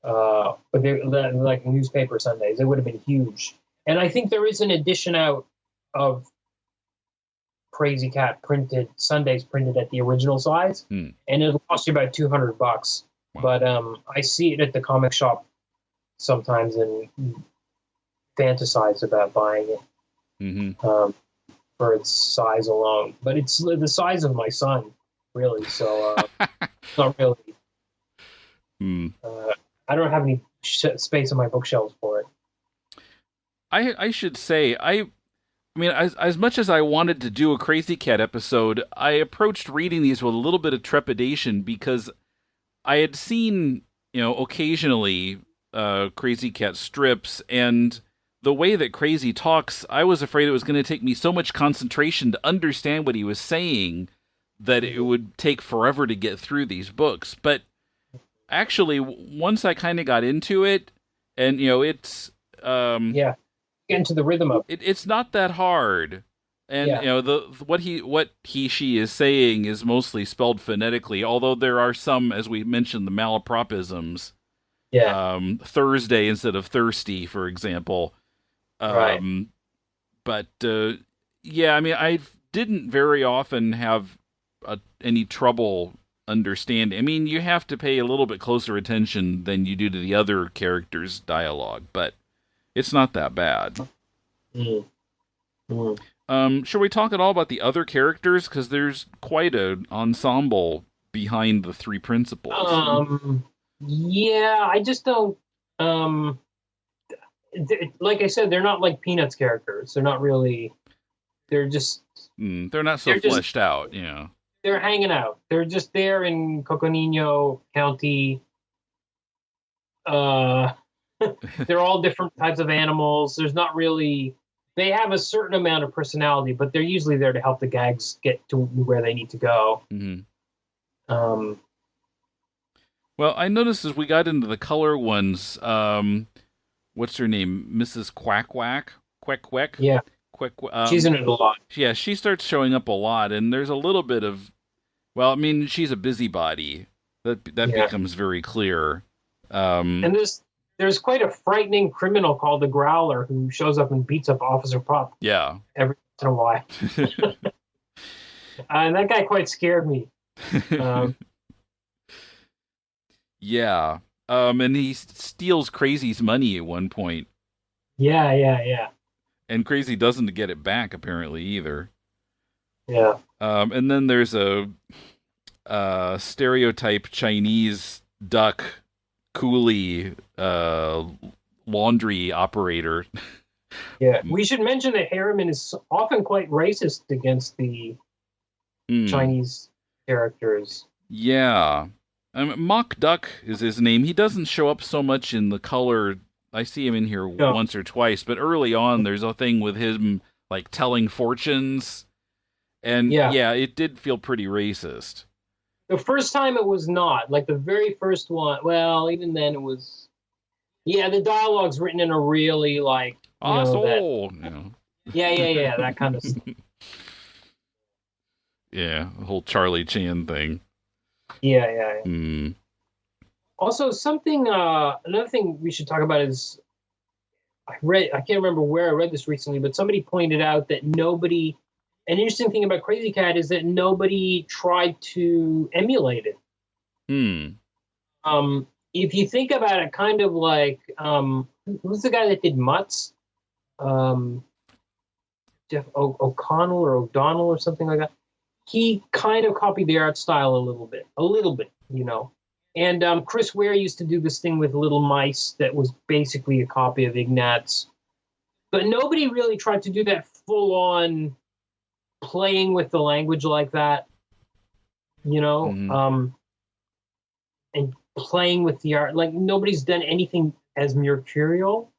But they're like newspaper Sundays. They would have been huge. And I think there is an edition out of Krazy Kat Sundays printed at the original size, and it'll cost you about $200. Wow. But I see it at the comic shop sometimes, and fantasize about buying it Mm-hmm. For its size alone. But it's the size of my son, really. So not really. Mm. I don't have any space on my bookshelves for it. I should say, I mean, as much as I wanted to do a Krazy Kat episode, I approached reading these with a little bit of trepidation because I had seen, occasionally Krazy Kat strips, and the way that Krazy talks, I was afraid it was going to take me so much concentration to understand what he was saying that it would take forever to get through these books. But actually, once I kind of got into it, and it's Get into the rhythm of it's not that hard. And what she is saying is mostly spelled phonetically, although there are some, as we mentioned, the malapropisms. Thursday instead of thirsty, for example. Right. But I mean, I didn't very often have any trouble understanding. I mean, you have to pay a little bit closer attention than you do to the other characters' dialogue, but it's not that bad. Mm. Mm. Should we talk at all about the other characters? Because there's quite an ensemble behind the three principals. Yeah, I just don't. Like I said, they're not like Peanuts characters. They're not really. They're just. They're not so fleshed out, yeah. They're hanging out. They're just there in Coconino County. They're all different types of animals. There's not really. They have a certain amount of personality, but they're usually there to help the gags get to where they need to go. Mm-hmm. Well, I noticed as we got into the color ones, what's her name? Mrs. Quack? Yeah. She's in it a lot. Yeah, she starts showing up a lot, and there's a little bit of, well, I mean, she's a busybody. That becomes very clear. And there's quite a frightening criminal called the Growler who shows up and beats up Officer Pupp. Yeah. Every once in a while. And that guy quite scared me. Yeah. And he steals Krazy's money at one point. Yeah. And Krazy doesn't get it back, apparently, either. Yeah. And then there's a stereotype Chinese duck coolie laundry operator. Yeah. We should mention that Herriman is often quite racist against the Chinese characters. Yeah. Mock Duck is his name. He doesn't show up so much in the color. I see him in here once or twice, but early on there's a thing with him like telling fortunes. And it did feel pretty racist. The first time it was not. Like the very first one, well, even then it was... Yeah, the dialogue's written in a really like... Yeah, that kind of stuff. Yeah, the whole Charlie Chan thing. Yeah. Mm. Also, another thing we should talk about is, I can't remember where I read this recently, but somebody pointed out that an interesting thing about Krazy Kat is that nobody tried to emulate it. If you think about it, kind of like, who's the guy that did Mutts? Jeff O'Connell or O'Donnell or something like that. He kind of copied the art style a little bit, And Chris Ware used to do this thing with little mice that was basically a copy of Ignatz. But nobody really tried to do that full-on playing with the language like that, and playing with the art. Like, nobody's done anything as mercurial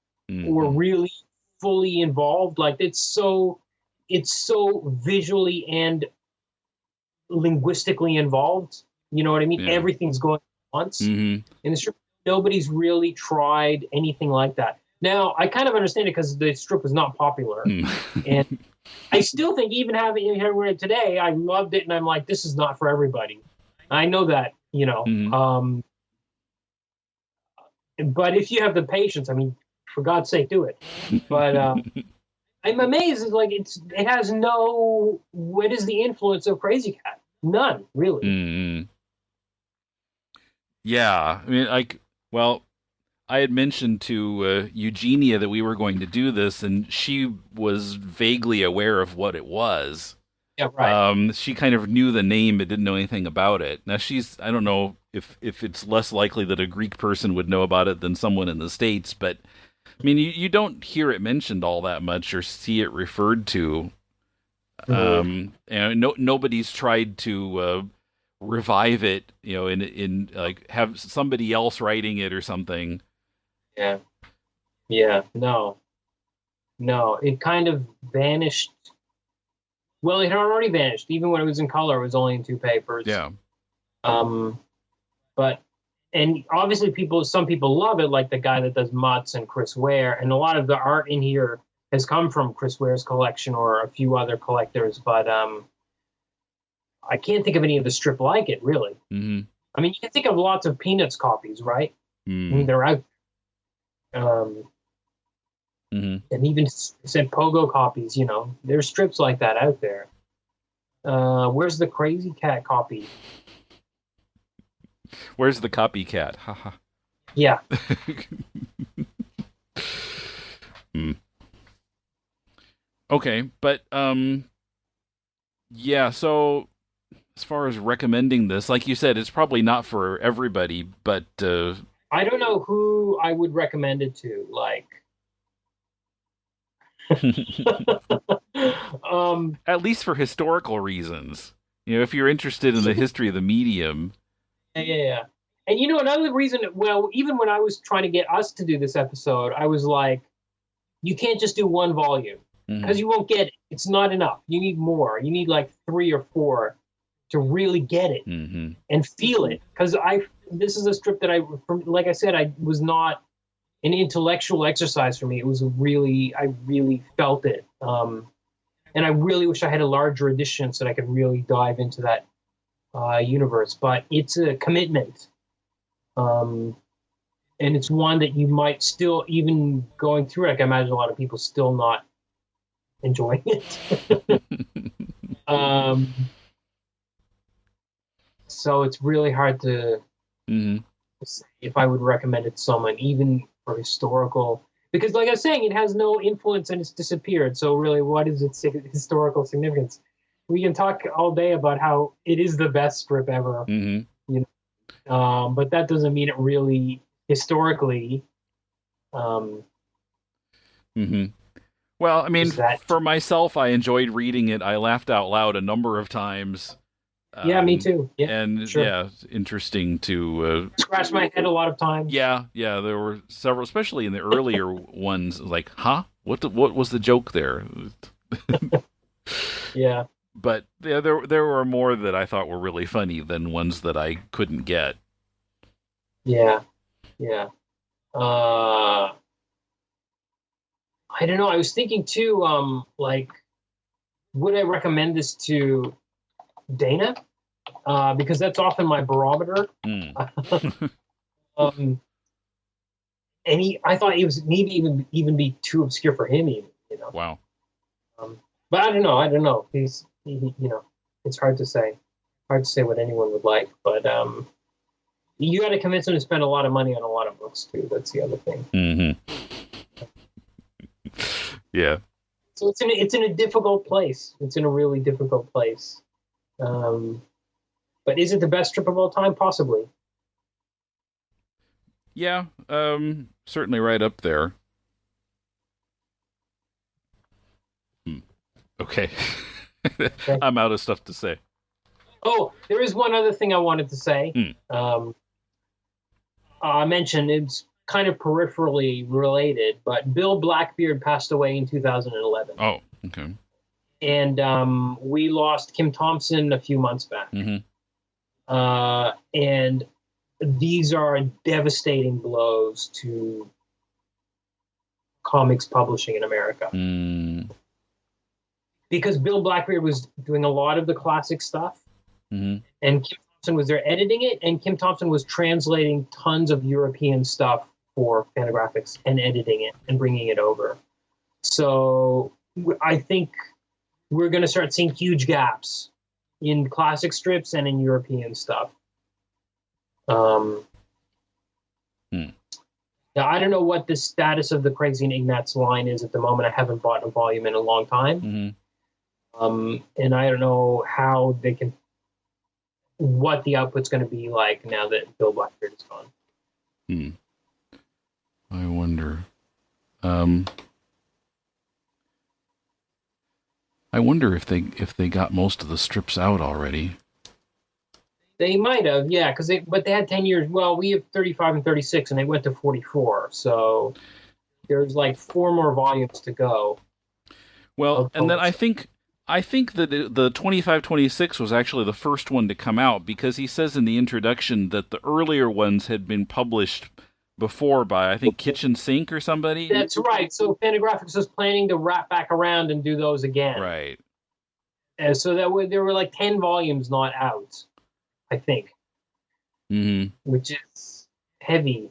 or really fully involved. Like, it's so visually and linguistically involved. You know what I mean? Yeah. Everything's going on once. In the strip, nobody's really tried anything like that. Now, I kind of understand it because the strip was not popular. And I still think, even having it here today, I loved it, and I'm like, this is not for everybody. I know that, but if you have the patience, I mean, for God's sake, do it. But I'm amazed. Like, it has no. What is the influence of Krazy Kat? None, really. Yeah, I mean, I had mentioned to Eugenia that we were going to do this, and she was vaguely aware of what it was. Yeah, right. She kind of knew the name, but didn't know anything about it. Now I don't know if it's less likely that a Greek person would know about it than someone in the States, but I mean, you don't hear it mentioned all that much or see it referred to. And nobody's tried to revive it, in like have somebody else writing it or something. Yeah. Yeah. No. No. It kind of vanished. Well, it had already vanished. Even when it was in color, it was only in 2 papers. Yeah. But and obviously some people love it, like the guy that does Mutts and Chris Ware, and a lot of the art in here has come from Chris Ware's collection or a few other collectors, but I can't think of any of the strip like it, really. Mm-hmm. I mean, you can think of lots of Peanuts copies, right? Mm-hmm. I mean, they're out. Mm-hmm. And even said Pogo copies, there's strips like that out there. Where's the Krazy Kat copy? Where's the copycat? Haha. Yeah. Okay, but yeah, so as far as recommending this, like you said, it's probably not for everybody, but I don't know who I would recommend it to, like at least for historical reasons. If you're interested in the history of the medium. Yeah. And another reason, well, even when I was trying to get us to do this episode, I was like, you can't just do 1 volume because you won't get it. It's not enough. You need more. You need like 3 or 4 to really get it and feel it. Because this is a strip that like I said, I was not an intellectual exercise for me. It was I really felt it. And I really wish I had a larger edition so that I could really dive into that universe. But it's a commitment. And it's one that you might still, even going through it, I can imagine a lot of people still not enjoying it. So it's really hard to say if I would recommend it to someone, even for historical, because like I was saying, it has no influence and it's disappeared. So really, what is its historical significance? We can talk all day about how it is the best strip ever, but that doesn't mean it really historically. Well, I mean, for myself, I enjoyed reading it. I laughed out loud a number of times. Yeah, me too. Yeah, and sure. Yeah, interesting to scratch my head a lot of times. Yeah, there were several, especially in the earlier ones. Like, huh? What was the joke there? Yeah. But yeah, there were more that I thought were really funny than ones that I couldn't get. Yeah. I don't know. I was thinking too, like, would I recommend this to Dana? Because that's often my barometer. And I thought it was maybe even be too obscure for him, even. Wow. But I don't know. He's it's hard to say. Hard to say what anyone would like. But you got to convince him to spend a lot of money on a lot of books too. That's the other thing. Yeah. So it's in a difficult place. It's in a really difficult place. But is it the best strip of all time? Possibly. Yeah. Certainly right up there. Okay. I'm out of stuff to say. Oh, there is one other thing I wanted to say. I mentioned it's kind of peripherally related, but Bill Blackbeard passed away in 2011. Oh, okay. And we lost Kim Thompson a few months back. And these are devastating blows to comics publishing in America. Because Bill Blackbeard was doing a lot of the classic stuff, and Kim Thompson was there editing it, and Kim Thompson was translating tons of European stuff for Fantagraphics and editing it and bringing it over. So I think we're going to start seeing huge gaps in classic strips and in European stuff. Now, I don't know what the status of the Krazy and Ignatz line is at the moment. I haven't bought a volume in a long time. Mm-hmm. And I don't know how they can, what the output's going to be like now that Bill Blackbeard is gone. I wonder. I wonder if they got most of the strips out already. They might have, yeah, but they had 10 years. Well, we have 35 and 36, and they went to 44. So there's like 4 more volumes to go. Well, and then I think that the 25-26 was actually the first one to come out, because he says in the introduction that the earlier ones had been published before by, I think, Kitchen Sink or somebody. That's right. So Fantagraphics was planning to wrap back around and do those again. Right. And so there were like 10 volumes not out, I think. Mm-hmm. Which is heavy,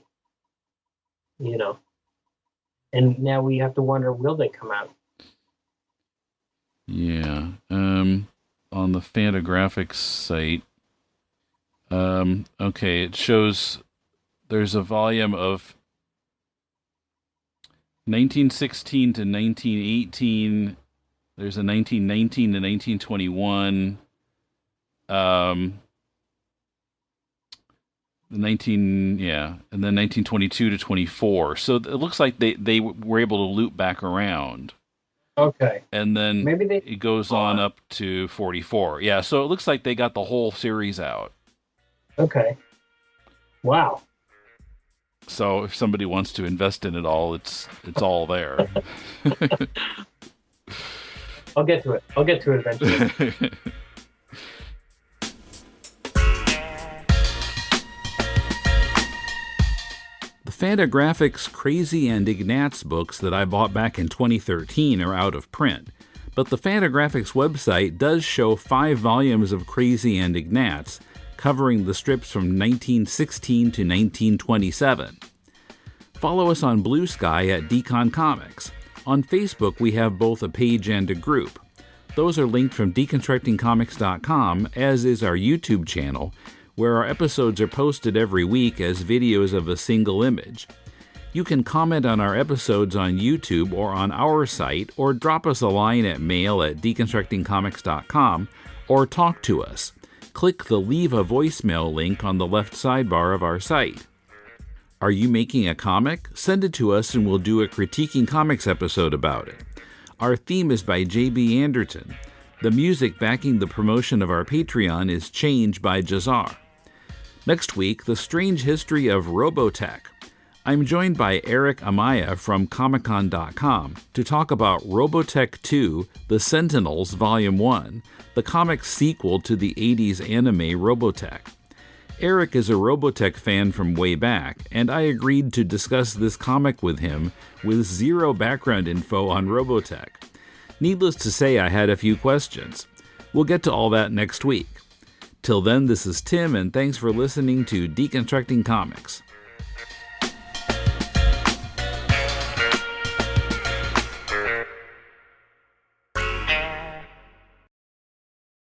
And now we have to wonder, will they come out? Yeah. On the Fantagraphics site, okay, it shows there's a volume of 1916 to 1918. There's a 1919 to 1921. And then 1922 to 24. So it looks like they were able to loop back around. Okay. And then maybe it goes on up to 44. Yeah, so it looks like they got the whole series out. Okay. Wow. So if somebody wants to invest in it all, it's all there. I'll get to it. Eventually. The Fantagraphics Krazy and Ignatz books that I bought back in 2013 are out of print, but the Fantagraphics website does show 5 volumes of Krazy and Ignatz, covering the strips from 1916 to 1927. Follow us on Blue Sky at Decon Comics. On Facebook, we have both a page and a group. Those are linked from deconstructingcomics.com, as is our YouTube channel, where our episodes are posted every week as videos of a single image. You can comment on our episodes on YouTube or on our site, or drop us a line at mail@deconstructingcomics.com, or talk to us. Click the Leave a Voicemail link on the left sidebar of our site. Are you making a comic? Send it to us and we'll do a Critiquing Comics episode about it. Our theme is by J.B. Anderton. The music backing the promotion of our Patreon is Change by Jazar. Next week, The Strange History of Robotech. I'm joined by Eric Amaya from Comiccon.com to talk about Robotech 2, The Sentinels Volume 1, the comic sequel to the 80s anime Robotech. Eric is a Robotech fan from way back, and I agreed to discuss this comic with him with zero background info on Robotech. Needless to say, I had a few questions. We'll get to all that next week. Till then, this is Tim, and thanks for listening to Deconstructing Comics.